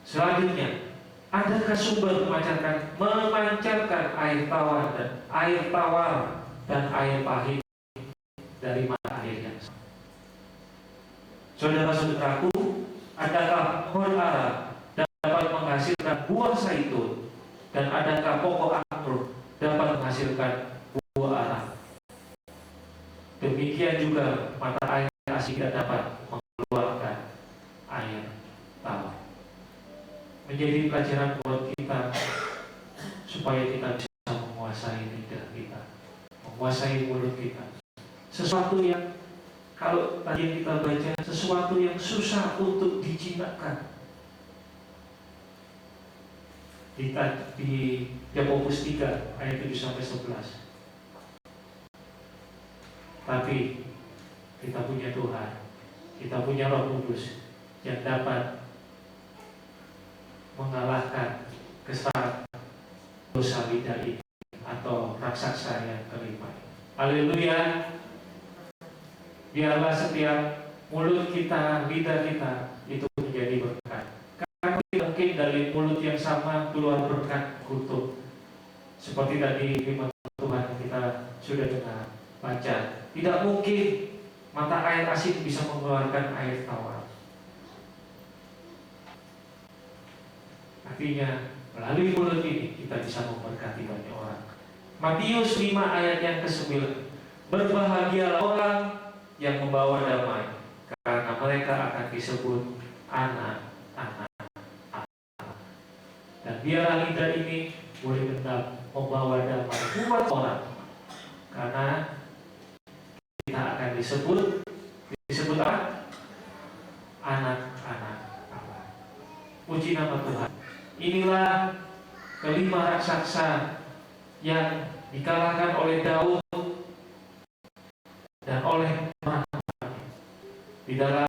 Selanjutnya, adakah sumber memancarkan air tawar dan air pahit dari mata air yang sama? Saudara-saudaraku, adakah pohon ara dapat menghasilkan buah zaitun, dan adakah pokok anggur dapat menghasilkan buah ara? Demikian juga mata air asli tidak dapat mengeluarkan air tawar. Menjadi pelajaran buat kita supaya kita bisa menguasai lidah kita, menguasai mulut kita. Sesuatu yang kalau tadi kita baca, sesuatu yang susah untuk dijinakkan. di Yakobus 3 ayat 7 sampai 11. Tapi kita punya Tuhan, kita punya Roh Kudus yang dapat mengalahkan kesalahan dosa lidah ini atau raksasa yang kelima. Haleluya. Biarlah setiap mulut kita, lidah kita itu menjadi berkat. Karena mungkin dari mulut yang sama keluar berkat kutuk. Seperti tadi firman Tuhan kita sudah dengar baca. Tidak mungkin mata air asin bisa mengeluarkan air tawar. Artinya melalui mulut ini kita bisa memberkati banyak orang. Matius 5 ayat yang ke-9. Berbahagialah orang yang membawa damai, karena mereka akan disebut anak-anak Allah. Dan biarlah lidah ini boleh membawa damai buat orang, karena kita akan disebut apa? Anak-anak Allah. Puji nama Tuhan. Inilah kelima raksasa yang dikalahkan oleh Daud dan oleh orang-orang di dalam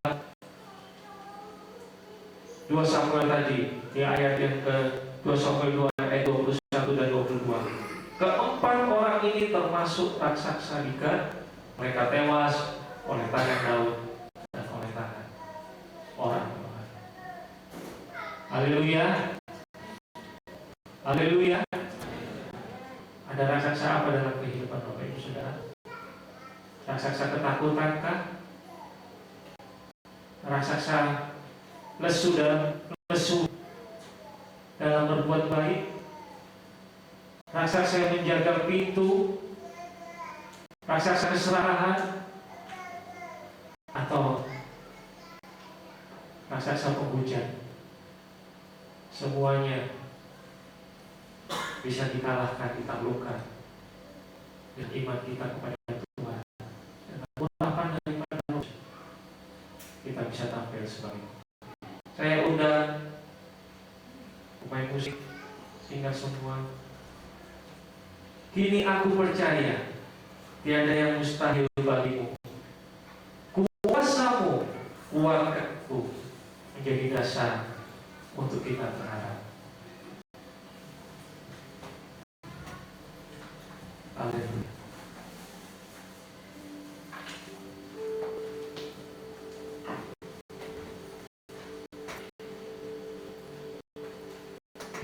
2 Samuel tadi, di ayat yang ke 2 Samuel 2 ayat 21 dan 22. Keempat orang ini termasuk raksasa di Gat. Mereka tewas oleh tangan Daud dan oleh tangan orang-orang. Haleluya. Haleluya. Ada raksasa apa dalam kehidupan Bapak Ibu Saudara? Raksasa ketakutankah? Raksasa lesu dalam berbuat baik? Raksasa yang menjaga pintu? Raksasa keserahan? Atau raksasa penghujat? Semuanya bisa dikalahkan, ditaklukkan dengan iman kita kepada Tuhan. Dengan urapan daripada Roh, kita bisa tampil sebagai. Saya undang pemain musik, singer semua. Kini aku percaya tiada yang mustahil bagimu. Kuasamu, kuatkanku menjadi dasar untuk kita berharap. Haleluya.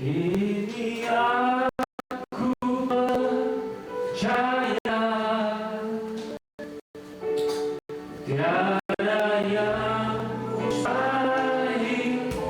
Ini aku percaya tiada yang mustahil bagimu.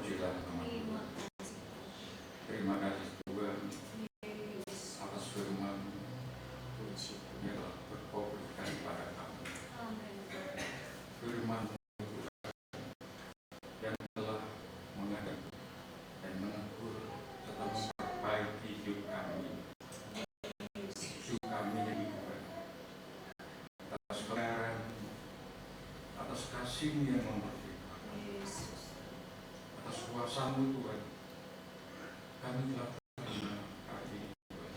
Terpujilah nama Tuhan. Terima kasih Tuhan atas firman yang telah berkomunikasi kepada kami. Firman yang telah mengajak dan menegur serta memperbaiki hidup kami. Hidup kami yang Tuhan. Atas kebenaran, atas kasih-Mu yang memerdekakan, atas kuasa-Mu Tuhan, kami telah terima kali ini Tuhan.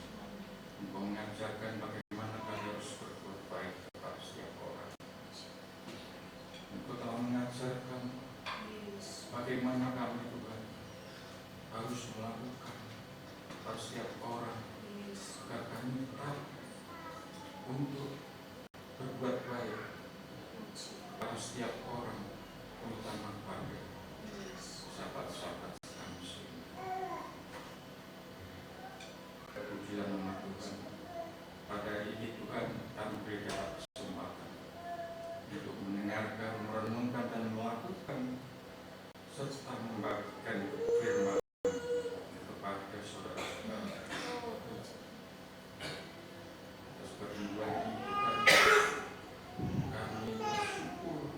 Engkau mengajarkan bagaimana kami harus berbuat baik kepada setiap orang. Engkau telah mengajarkan bagaimana kami Tuhan harus melakukan kepada setiap orang agar kami tetap untuk berbuat baik kepada setiap orang, terutama kepada sahabat-sahabat kami semua. Terpujilah nama Tuhan. Pada hari ini Tuhan kami beri kesempatan untuk mendengarkan, merenungkan dan melakukan serta membagikan firman kepada saudara-saudara. Atas perlindungan ini Tuhan, kami bersyukur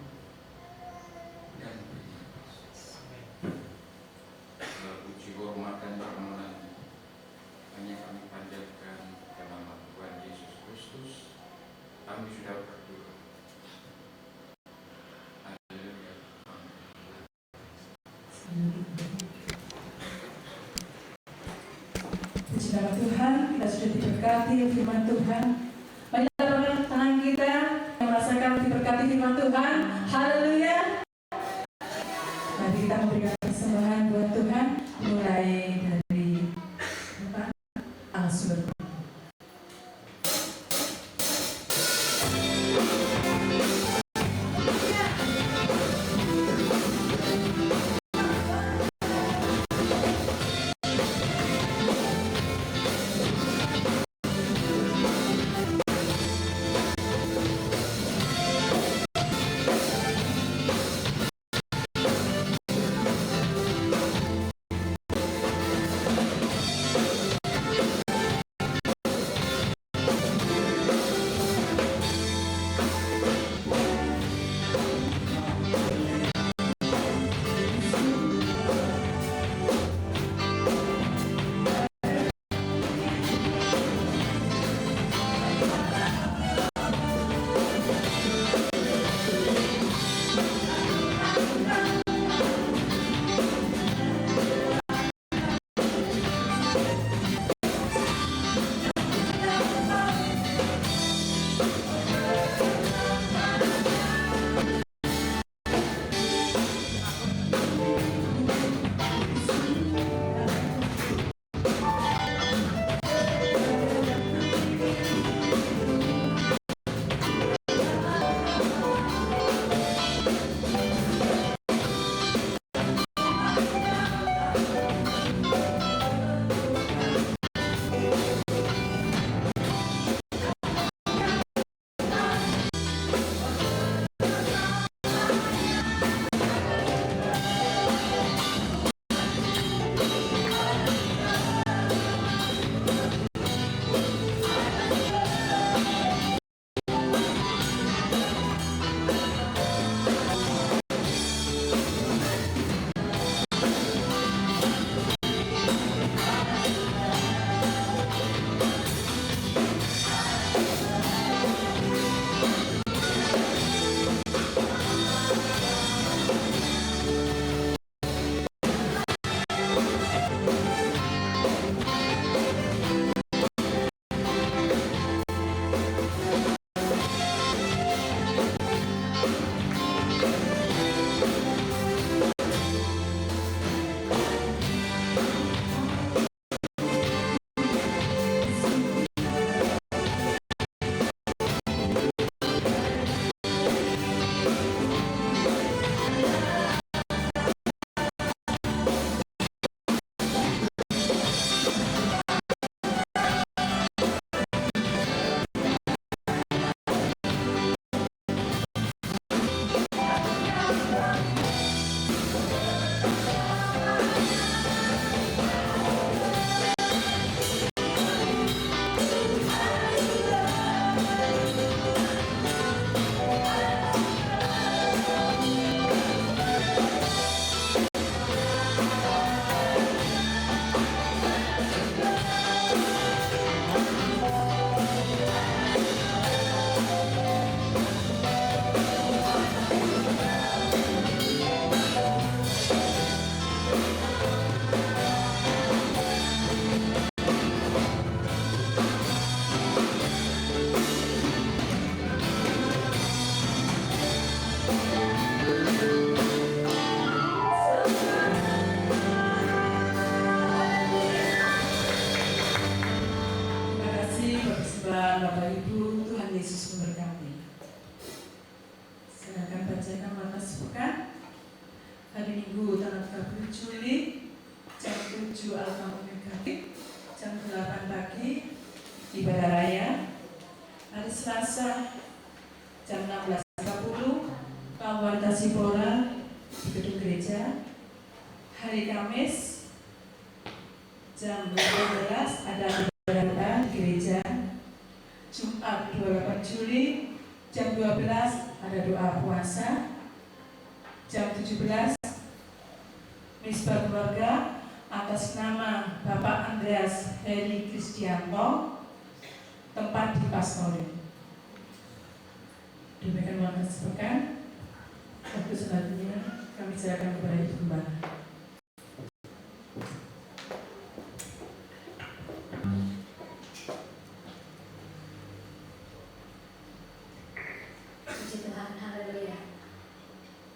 dan berterima kasih. Segala puji, hormat dan permohonan hanya kami panjatkan dalam nama Tuhan Yesus Kristus. Kami sudah berdoa. Haleluya. Puji nama Tuhan, kita sudah diberkati firman Tuhan. Mari kita bangkitkan tangan kita yang merasakan diberkati firman Tuhan. Haleluya. Mari kita memberikan persembahan buat Tuhan, mulai dari depan langsung berdoa. Bapak Ibu, Tuhan Yesus memberkati. Saya akan bacakan Markas Pekan hari Minggu tanggal 30 Juli jam 7 Alfa Omega, jam 8 pagi ibadah raya. Hari Selasa jam 16.30 kawan Tasipora di gedung gereja. Hari Kamis jam 12 ada ibadah doa di gereja. Jumat 28 Juli jam 12 ada doa puasa. Jam 17 misbah keluarga atas nama Bapak Andreas Heri Kristianto, tempat di Pastorin. Demikian Markas Pekan. Waktu selanjutnya kami serahkan kepada Ibu Gembala. Puji Tuhan, haleluya.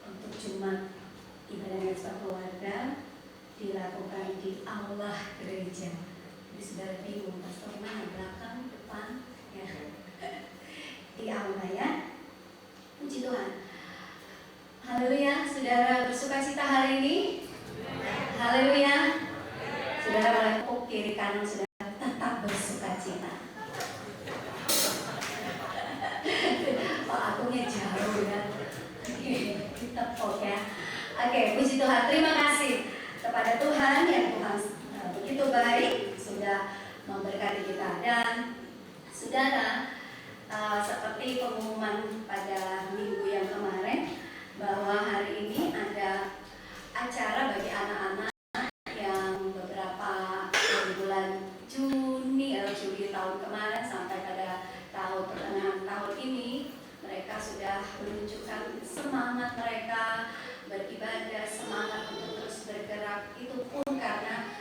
Untuk Jumat ibadah misbah keluarga dilakukan di aula gereja. Di saudara bingung, pastor mana, belakang, depan, ya. Di aula ya. Puji Tuhan. Haleluya, saudara bersuka cita hari ini. Haleluya. Saudara boleh tepuk kiri kanan saudara, tetap bersuka cita. Pak akunya jauh ya. Oke, kita tepuk ya. Oke, puji Tuhan. Terima kasih kepada Tuhan yang Tuhan begitu baik sudah memberkati kita. Dan saudara, seperti pengumuman pada minggu yang kemarin bahwa hari ini ada acara bagi anak-anak yang beberapa dari bulan Juni atau Juli tahun kemarin sampai pada pertengahan tahun ini mereka sudah menunjukkan semangat mereka beribadah, semangat untuk terus bergerak. Itu pun karena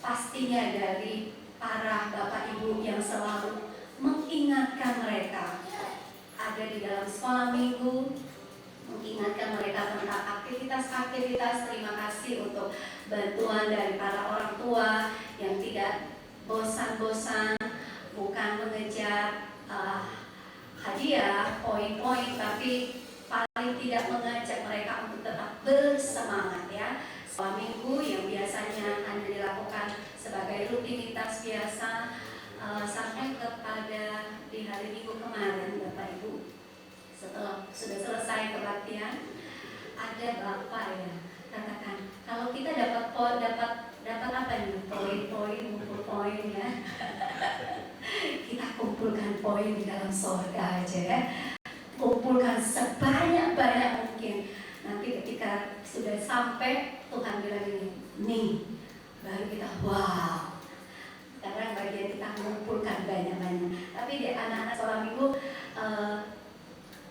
pastinya dari para Bapak Ibu yang selalu mengingatkan mereka ada di dalam sekolah minggu, mengingatkan mereka tentang aktivitas-aktivitas. Terima kasih untuk bantuan dari para orang tua yang tidak bosan-bosan, bukan mengejar hadiah, poin-poin, tapi paling tidak mengajak mereka untuk tetap bersemangat ya. Sekolah minggu yang biasanya hanya dilakukan sebagai rutinitas biasa, sampai kepada di hari Minggu kemarin Bapak Ibu, setelah sudah selesai kebaktian, ada Bapak ya katakan kalau kita dapat apa nih, poin-poin, kumpul poin ya. Kita kumpulkan poin di dalam surga aja ya, kumpulkan sebanyak-banyak mungkin. Nanti ketika sudah sampai Tuhan bilang ini, nih baru kita wow. Sekarang bagian kita mengumpulkan banyak-banyak. Tapi di anak-anak sekolah minggu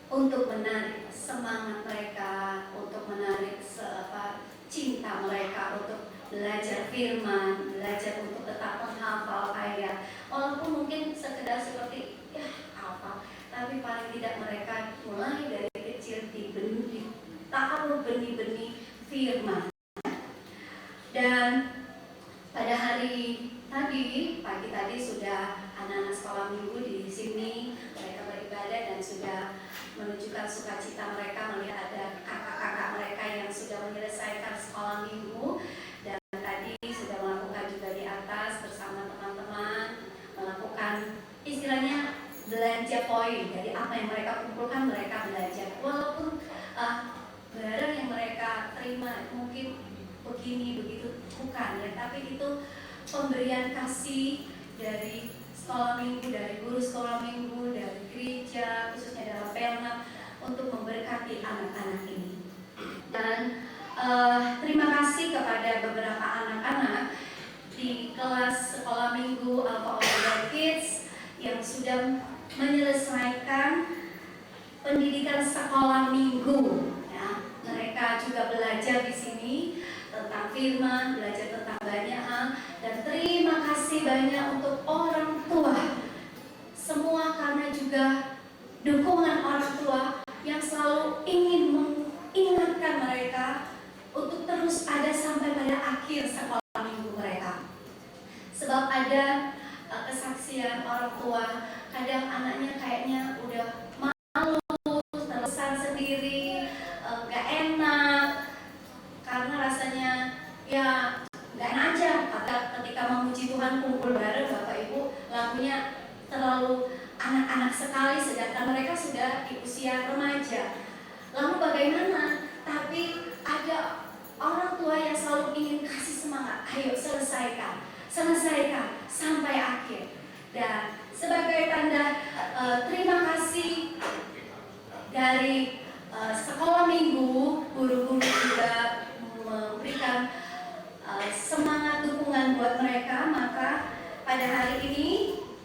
untuk menarik semangat mereka, untuk menarik cinta mereka untuk belajar firman, belajar untuk tetap menghafal ayat. Walaupun mungkin sekedar seperti ya apa, tapi paling tidak mereka mulai dari kecil ditaruh benih-benih firman. Dan pada hari pagi tadi sudah anak-anak sekolah minggu di sini mereka beribadah dan sudah menunjukkan sukacita mereka melihat ada kakak-kakak mereka yang sudah menyelesaikan sekolah minggu. Dan tadi sudah melakukan juga di atas bersama teman-teman, melakukan istilahnya belanja poin dari apa yang mereka kumpulkan. Mereka belajar walaupun barang yang mereka terima mungkin begini begitu bukan ya, tapi itu pemberian kasih dari sekolah minggu, dari guru sekolah minggu, dari gereja, khususnya dalam Pelnam untuk memberkati anak-anak ini. Dan terima kasih kepada beberapa anak-anak di kelas sekolah minggu Alpha Omega Kids yang sudah menyelesaikan pendidikan sekolah minggu. Ya, mereka juga belajar di sini tentang firman, belajar tentang banyak hal. Dan terima kasih banyak untuk orang tua semua, karena juga dukungan orang tua yang selalu ingin mengingatkan mereka untuk terus ada sampai pada akhir sekolah minggu mereka. Sebab ada kesaksian orang tua kadang anaknya kayaknya udah malu, terkesan sendiri, nggak enak, karena rasanya ya nggak enak aja. Ketika memuji Tuhan kumpul bareng Bapak Ibu, lagunya terlalu anak-anak sekali, sedangkan mereka sudah di usia remaja. Lalu bagaimana? Tapi ada orang tua yang selalu ingin kasih semangat, ayo selesaikan sampai akhir. Dan sebagai tanda terima kasih dari sekolah minggu, guru-guru juga memberikan semangat dukungan buat mereka. Maka pada hari ini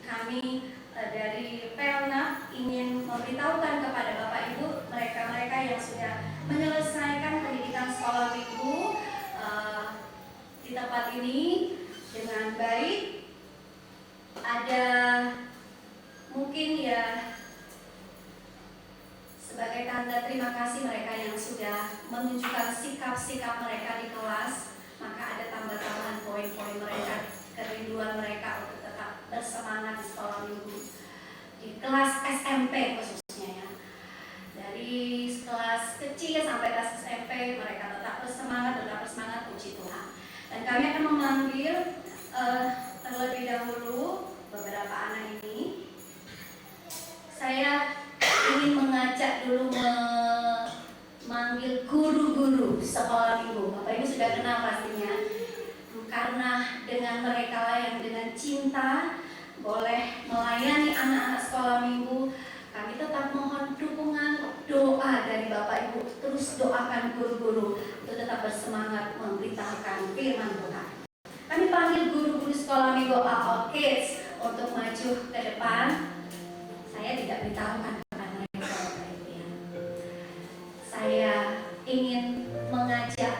kami dari Pelna ingin memberitahukan kepada Bapak Ibu, mereka-mereka yang sudah menyelesaikan pendidikan sekolah minggu di tempat ini dengan baik. Ada mungkin ya sebagai tanda terima kasih mereka yang sudah menunjukkan sikap-sikap mereka di kelas, maka ada tambahan poin-poin mereka, kerinduan mereka untuk tetap bersemangat di sekolah minggu di kelas SMP khususnya ya. Dari kelas kecil sampai kelas SMP mereka tetap bersemangat puji Tuhan. Dan kami akan memanggil terlebih dahulu beberapa anak ini. Saya ingin mengajak dulu memanggil guru-guru sekolah minggu. Bapak Ibu sudah kenal pastinya, karena dengan mereka lah yang dengan cinta boleh melayani anak-anak sekolah minggu. Kami tetap mohon dukungan doa dari Bapak Ibu. Terus doakan guru-guru untuk tetap bersemangat memberitakan firman Tuhan. Kami panggil guru-guru sekolah minggu AO Kids untuk maju ke depan. Saya tidak beritahukan kepada mereka, Bapak Ibu ya. Saya ingin mengajak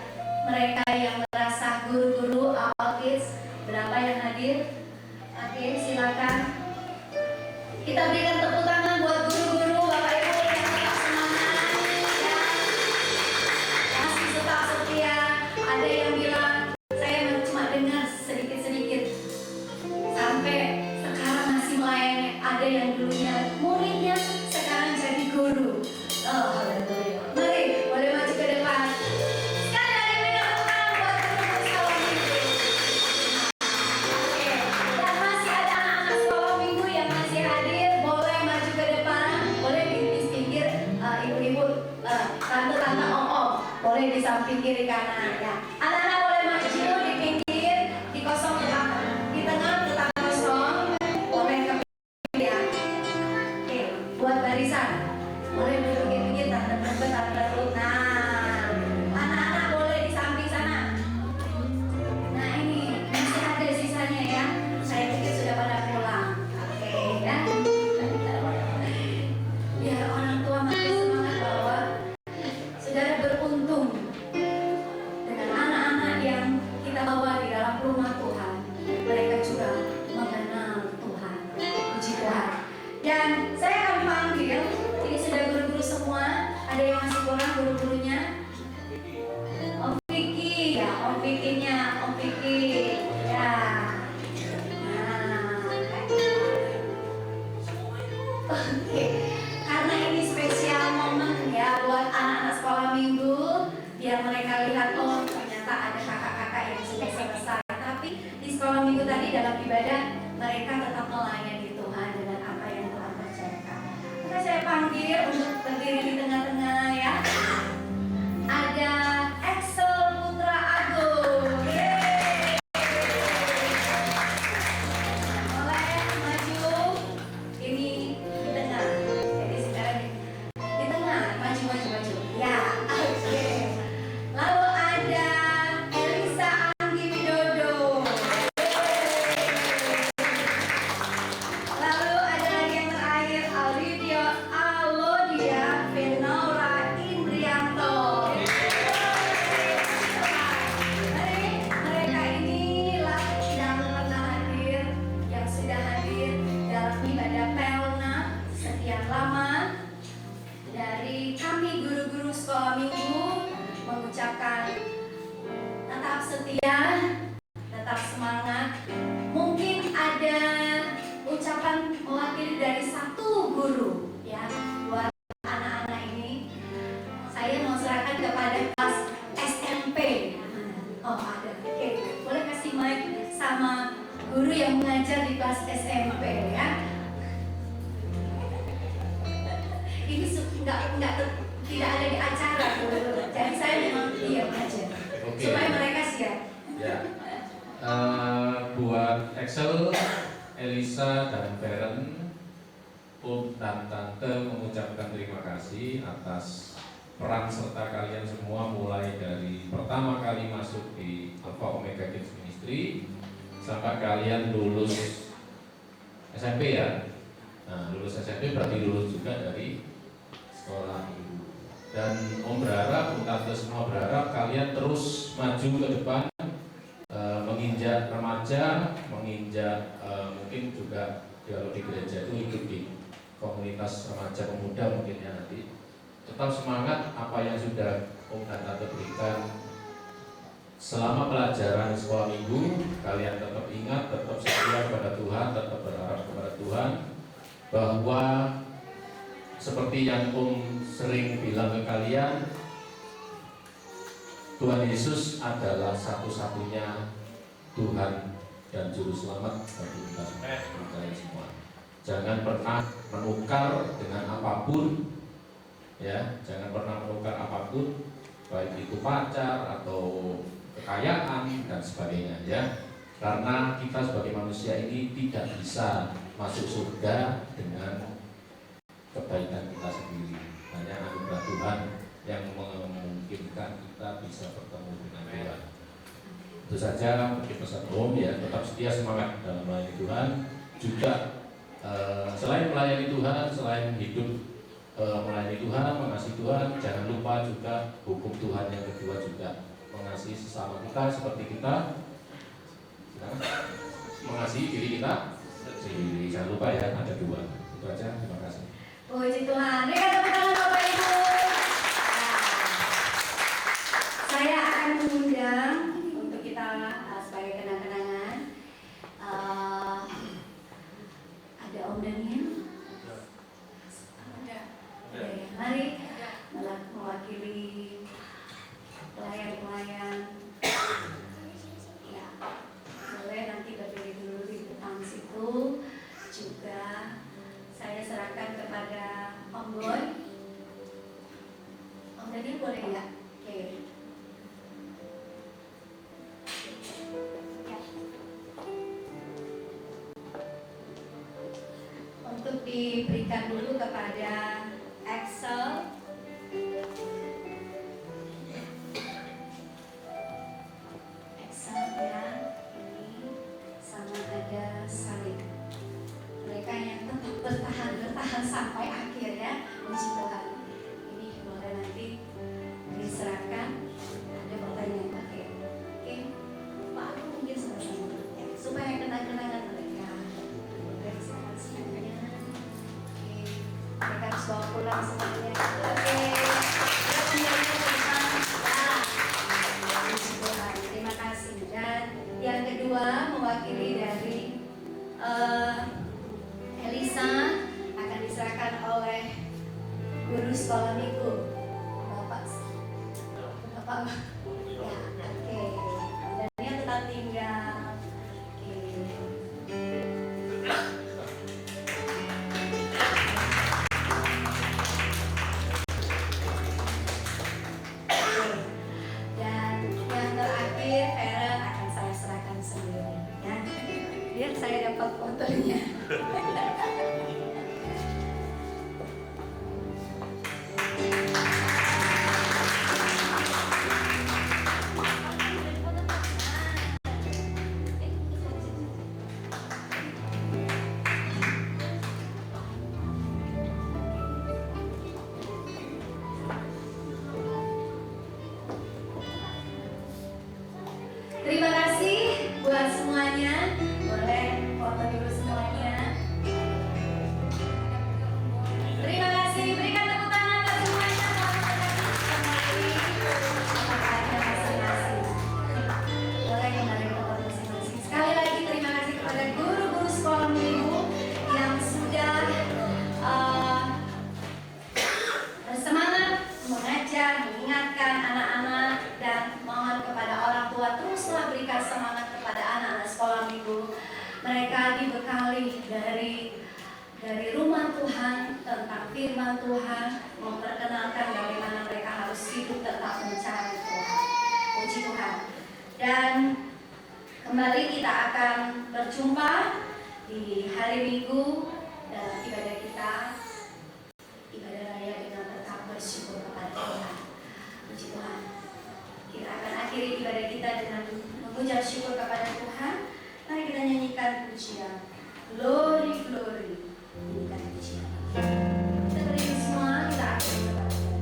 mereka yang merasa guru-guru AO Kids. Berapa yang hadir? Oke, silakan. Kita berikan tepuk tangan buat guru-guru Bapak Ibu yang tetap semangat ya. Masih tetap setia. Ada yang bilang saya cuma dengar sedikit-sedikit sampai sekarang masih melayani. Ada yang dulunya muridnya sekarang jadi guru. Oh, haleluya. Mari, boleh maju ke depan. Sekali lagi berikan tepuk tangan buat guru-guru sekolah minggu. Oke, dan masih ada anak-anak sekolah minggu yang masih hadir. Boleh maju ke depan, boleh di pinggir, ibu-ibu, tante-tante, om-om, boleh di samping kiri kanan ya. Anak-anak boleh maju di pinggir, di kosong di tengah tetap kosong, boleh ke pinggir ya. Oke, buat barisan, boleh duduk di pinggir, tante-tante. Nah, anak-anak boleh di samping sana. Nah ini masih ada sisanya ya. Saya pikir sudah pada pulang. Oke ya. Biar orang tua makin semangat bahwa saudara beruntung dengan anak-anak yang kita bawa di dalam rumah Tuhan. Mereka juga mengenal Tuhan. Puji Tuhan. Dan saya akan panggil, ini sudah guru-guru semua. Ada yang masih kurang guru-gurunya? Om Vicky ya, Om Vicky-nya, Om Vicky ya. Nah, oke, karena ini spesial momen ya buat anak-anak sekolah minggu, biar mereka lihat oh ternyata ada kakak-kakak yang sudah selesai. Tapi di sekolah minggu tadi dalam ibadah mereka tetap melayani Tuhan dengan apa yang Tuhan percayakan. Maka saya panggil untuk berdiri di tengah-tengah ya. Ada Axel Putra Agung. Yeay. Boleh maju. Ini di tengah. Jadi sekarang di tengah. Maju. Ya, oke. Lalu ada Elisa Anggi Widodo. Yeay. Lalu ada lagi yang terakhir Alodia Venora guru yang mengajar di kelas SMP ya. Ini tidak ada di acara guru. Jadi saya memang diam aja supaya mereka siap. Ya. Buat Excel, Elisa dan Feren, Om dan Tante mengucapkan terima kasih atas peran serta kalian semua mulai dari pertama kali masuk di Alpha Omega Kids Ministry sampai kalian lulus SMP ya. Nah, lulus SMP berarti lulus juga dari sekolah ibu. Dan Om berharap, Om Tante semua berharap kalian terus maju ke depan, menginjak remaja, menginjak mungkin juga kalau di gereja itu ikut di komunitas remaja pemuda mungkin ya nanti. Tetap semangat apa yang sudah Om dan Tante berikan selama pelajaran sekolah minggu. Kalian tetap ingat, tetap setia kepada Tuhan, tetap berharap kepada Tuhan bahwa seperti yang Om sering bilang ke kalian, Tuhan Yesus adalah satu-satunya Tuhan dan Juru Selamat bagi kita semua. Jangan pernah menukar dengan apapun, ya. Jangan pernah menukar apapun, baik itu pacar atau kekayaan dan sebagainya, ya. Karena kita sebagai manusia ini tidak bisa masuk surga dengan kebaikan kita sendiri. Hanya anugerah Tuhan yang memungkinkan kita bisa bertemu dengan Tuhan. Itu saja mungkin pesan Om ya, tetap setia semangat dalam melayani Tuhan. Juga selain melayani Tuhan, selain hidup melayani Tuhan, mengasihi Tuhan, jangan lupa juga hukum Tuhan yang kedua juga, mengasihi sesama kita seperti kita mengasihi diri kita sendiri. Jangan lupa ya, ada dua. Itu aja, terima kasih. Puji Tuhan. Berikan tepuk tangan Bapak Ibu. Saya akan mengundang untuk kita sebagai kenang-kenangan. Ada Om Daniel. Ada. Mari mewakili pelayan-pelayan. Ya, boleh nanti berdiri dulu di depan situ. Juga saya serahkan kepada Om Boy. Om Daniel boleh ya? Oke. Ya. Untuk diberikan dulu kepada Excel. Excel ya, ini sama ada salib. Mereka yang tetap bertahan sampai akhir ya, puji Tuhan. Ini boleh nanti diserahkan. Ada pertanyaan oke, Pak aku mungkin sama-sama ya, supaya kenang-kenangan mereka. Boleh diserahkan semuanya. Oke, mereka harus bawa pulang semuanya. Oke, puji Tuhan. Terima kasih. Dan yang kedua mewakili dari Elisa akan diserahkan oleh guru sekolah minggu Bapak ya, oke. Dan dia tetap tinggal. Dan yang terakhir Vera akan saya serahkan sendiri ya. Biar saya dapat fotonya. Terima kasih buat semuanya. Boleh foto dulu semuanya. Terima kasih. Berikan tepuk tangan buat semuanya. Tempatnya masing-masing. Boleh kembali ke tempat masing-masing. Sekali lagi terima kasih kepada guru-guru sekolah minggu yang sudah bersemangat mengajar, mengingatkan anak-anak, dan mohon kepada orang tua teruslah berikan semangat kepada anak-anak sekolah minggu Mereka dibekali dari rumah Tuhan tentang firman Tuhan, memperkenalkan bagaimana mereka harus hidup tetap mencari Tuhan. Puji Tuhan. Dan kembali kita akan berjumpa di hari Minggu dalam ibadah kita, ibadah raya dengan tetap bersyukur kepada Tuhan. Puji Tuhan. Kita akan akhiri ibadah kita dengan mengucap syukur kepada Tuhan. Mari kita nyanyikan pujian Glory, Glory. Nyanyikan pujian. Kita berdiri semua, kita akhiri kepada Tuhan.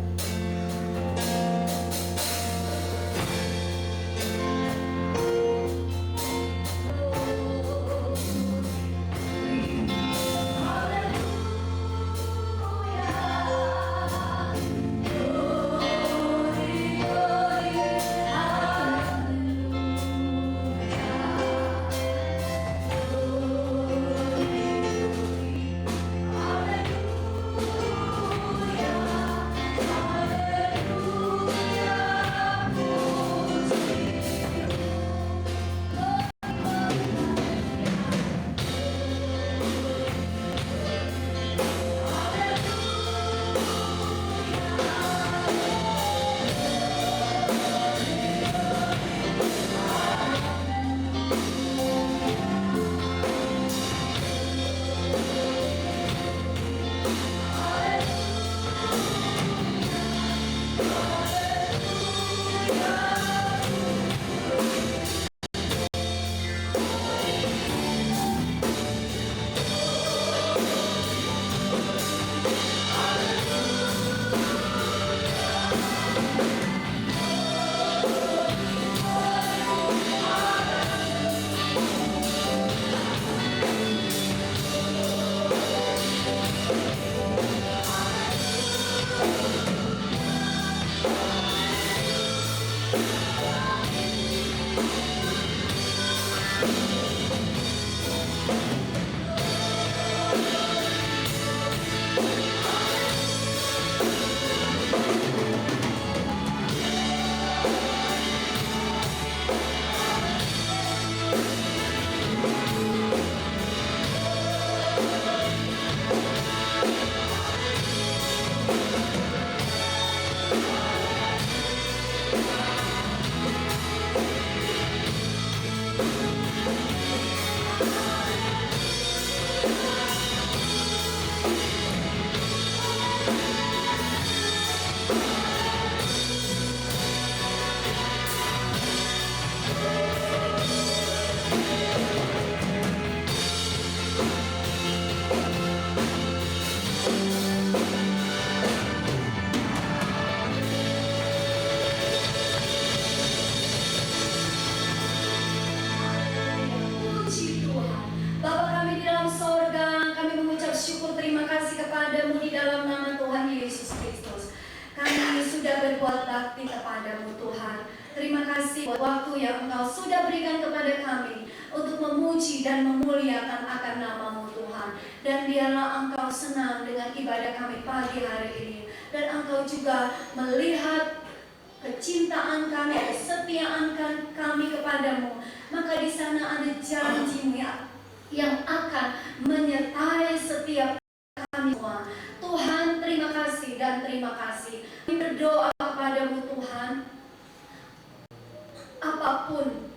Puji Tuhan. Bapa kami di dalam sorga, kami mengucap syukur terima kasih kepadamu di dalam nama Tuhan Yesus Kristus. Kami sudah berbuat bakti kepadamu Tuhan. Terima kasih buat waktu yang Engkau sudah berikan kepada kami untuk memuji dan memuliakan akan namamu Tuhan. Dan biarlah Engkau senang dengan ibadah kami pagi hari ini. Dan Engkau juga melihat kecintaan kami, kesetiaan kami kepadamu. Maka di sana ada janji-Mu yang akan menyertai setiap kami semua. Tuhan, terima kasih dan terima kasih. Kami berdoa kepadamu Tuhan, apapun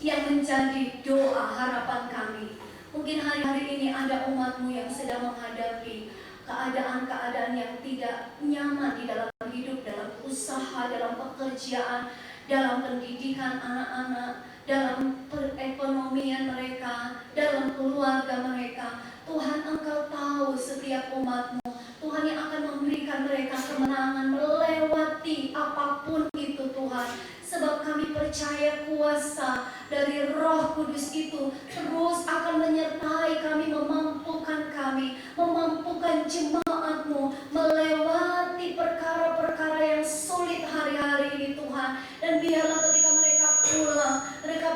yang menjadi doa harapan kami. Mungkin hari-hari ini ada umat-Mu yang sedang menghadapi keadaan-keadaan yang tidak nyaman di dalam hidup, dalam usaha, dalam pekerjaan, dalam pendidikan anak-anak, dalam perekonomian mereka, dalam keluarga mereka. Tuhan, Engkau tahu setiap umat-Mu. Tuhan yang akan memberikan mereka kemenangan melewati apapun itu Tuhan. Sebab kami percaya kuasa dari Roh Kudus itu terus akan menyertai kami, memampukan jemaat-Mu melewati perkara-perkara yang sulit hari-hari ini Tuhan. Dan biarlah ketika mereka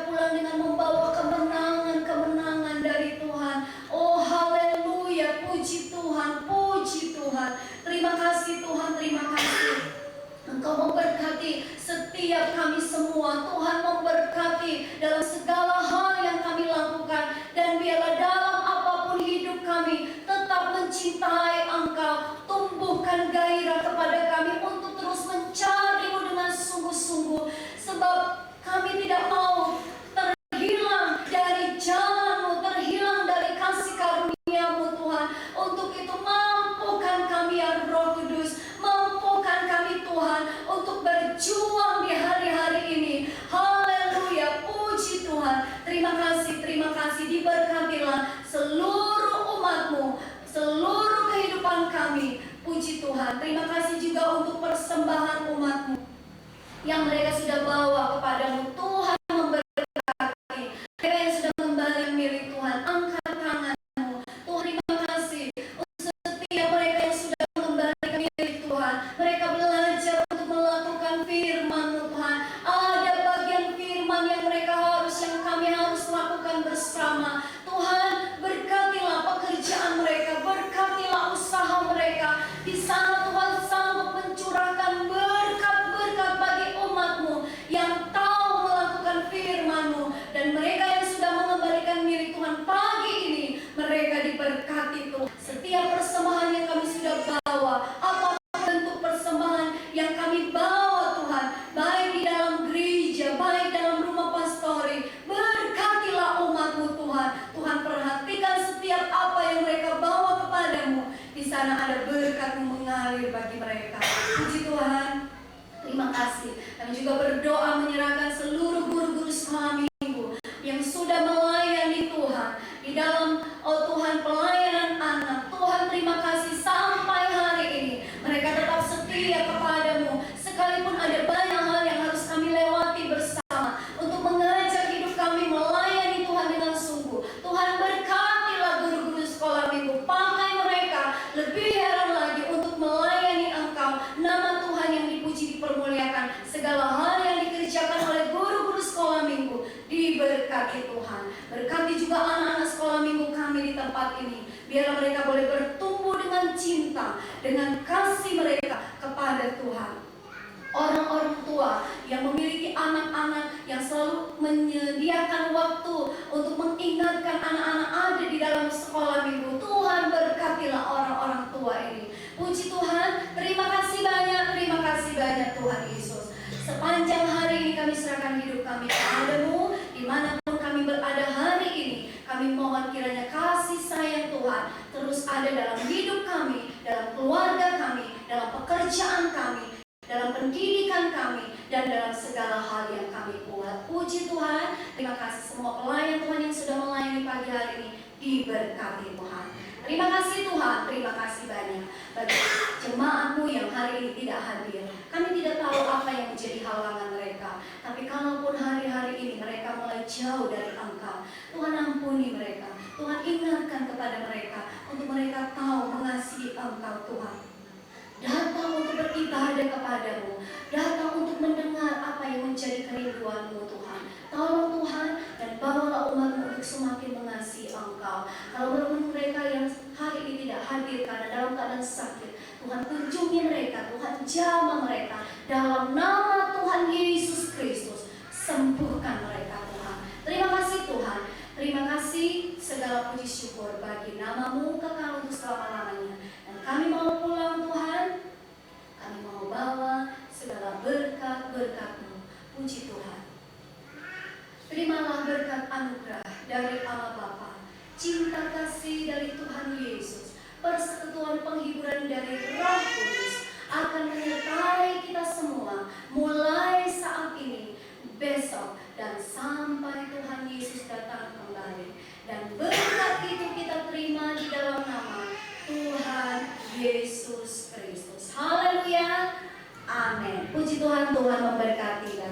pulang dengan membawa kemenangan dari Tuhan. Oh haleluya, puji Tuhan, puji Tuhan. Terima kasih Tuhan, terima kasih. Engkau memberkati setiap kami semua. Tuhan memberkati dalam segala hal yang kami lakukan. Dan yang kami harus lakukan bersama. Tuhan, berkatilah pekerjaan mereka, berkatilah usaha mereka. Di sana Tuhan sanggup mencurahkan berkat-berkat bagi umat-Mu yang tahu melakukan firman-Mu. Dan mereka yang sudah mengembalikan diri Tuhan pagi ini, mereka diberkati Tuhan. Setiap persembahan yang kami sudah bawa, apapun bentuk persembahan yang kami bawa Tuhan, baik di dalam gereja, baik dalam rumah pastori, berkatilah umat-Mu Tuhan. Tuhan, perhatikan setiap apa yang mereka bawa kepadamu. Di sana ada berkat-Mu mengalir bagi mereka. Puji Tuhan, terima kasih. Kami juga berdoa menyerahkan seluruh guru-guru sekolah minggu yang sudah melayani Tuhan di dalam, oh Tuhan, pelayanan anak. Tuhan, terima kasih sampai hari ini mereka tetap setia kepadamu, sekalipun ada banyak hal yang harus kami lewati bersama untuk mengajak hidup kami melayani Tuhan dengan sungguh. Tuhan, berkatilah guru-guru sekolah minggu, pakai mereka lebih heran lagi untuk melayani Engkau. Nama Tuhan yang dipuji, dipermuliakan. Segala hal yang dikerjakan oleh guru-guru sekolah minggu diberkati Tuhan. Berkati juga anak-anak sekolah minggu kami di tempat ini. Biarlah mereka boleh bertumbuh dengan cinta, dengan kasih mereka kepada Tuhan. Orang-orang tua yang memiliki anak-anak yang selalu menyediakan waktu untuk mengingatkan anak-anak ada di dalam sekolah minggu. Tuhan, berkatilah orang-orang tua ini. Puji Tuhan, terima kasih banyak Tuhan Yesus. Sepanjang hari ini kami serahkan hidup kami kepadamu. Dimanapun kami berada hari ini, kami mohon kiranya kasih sayang Tuhan terus ada dalam hidup kami, dalam keluarga kami, dalam pekerjaan kami, dalam pendidikan kami, dan dalam segala hal yang kami buat. Puji Tuhan, terima kasih semua pelayan Tuhan yang sudah melayani pagi hari ini, diberkati Tuhan. Terima kasih Tuhan, terima kasih banyak bagi jemaat-Mu yang hari ini tidak hadir. Kami tidak tahu apa yang menjadi halangan mereka, tapi kalaupun hari-hari ini mereka mulai jauh dari Engkau, Tuhan ampuni mereka. Tuhan ingatkan kepada mereka untuk mereka tahu mengasihi Engkau Tuhan. Datang untuk beribadah kepadamu, datang untuk mendengar apa yang menjadi kerinduan-Mu Tuhan. Tolong Tuhan, dan bawalah umat-Mu untuk semakin mengasihi Engkau. Kalau mereka yang hari ini tidak hadir karena dalam keadaan sakit, Tuhan kunjungi mereka, Tuhan jamah mereka. Dalam nama Tuhan Yesus Kristus, sembuhkan mereka Tuhan. Terima kasih Tuhan, terima kasih, segala puji syukur bagi nama-Mu kekal untuk selama-lamanya. Dan kami mau pulang Tuhan, kami mau bawa segala berkat-berkat-Mu. Puji Tuhan. Terimalah berkat anugerah dari Allah Bapa, cinta kasih dari Tuhan Yesus, persekutuan penghiburan dari Roh Kudus akan menyertai kita semua mulai saat ini, besok, dan sampai Tuhan Yesus datang kembali. Dan berkat itu kita terima di dalam nama Tuhan Yesus Kristus. Haleluya. Amin. Puji Tuhan, Tuhan memberkati.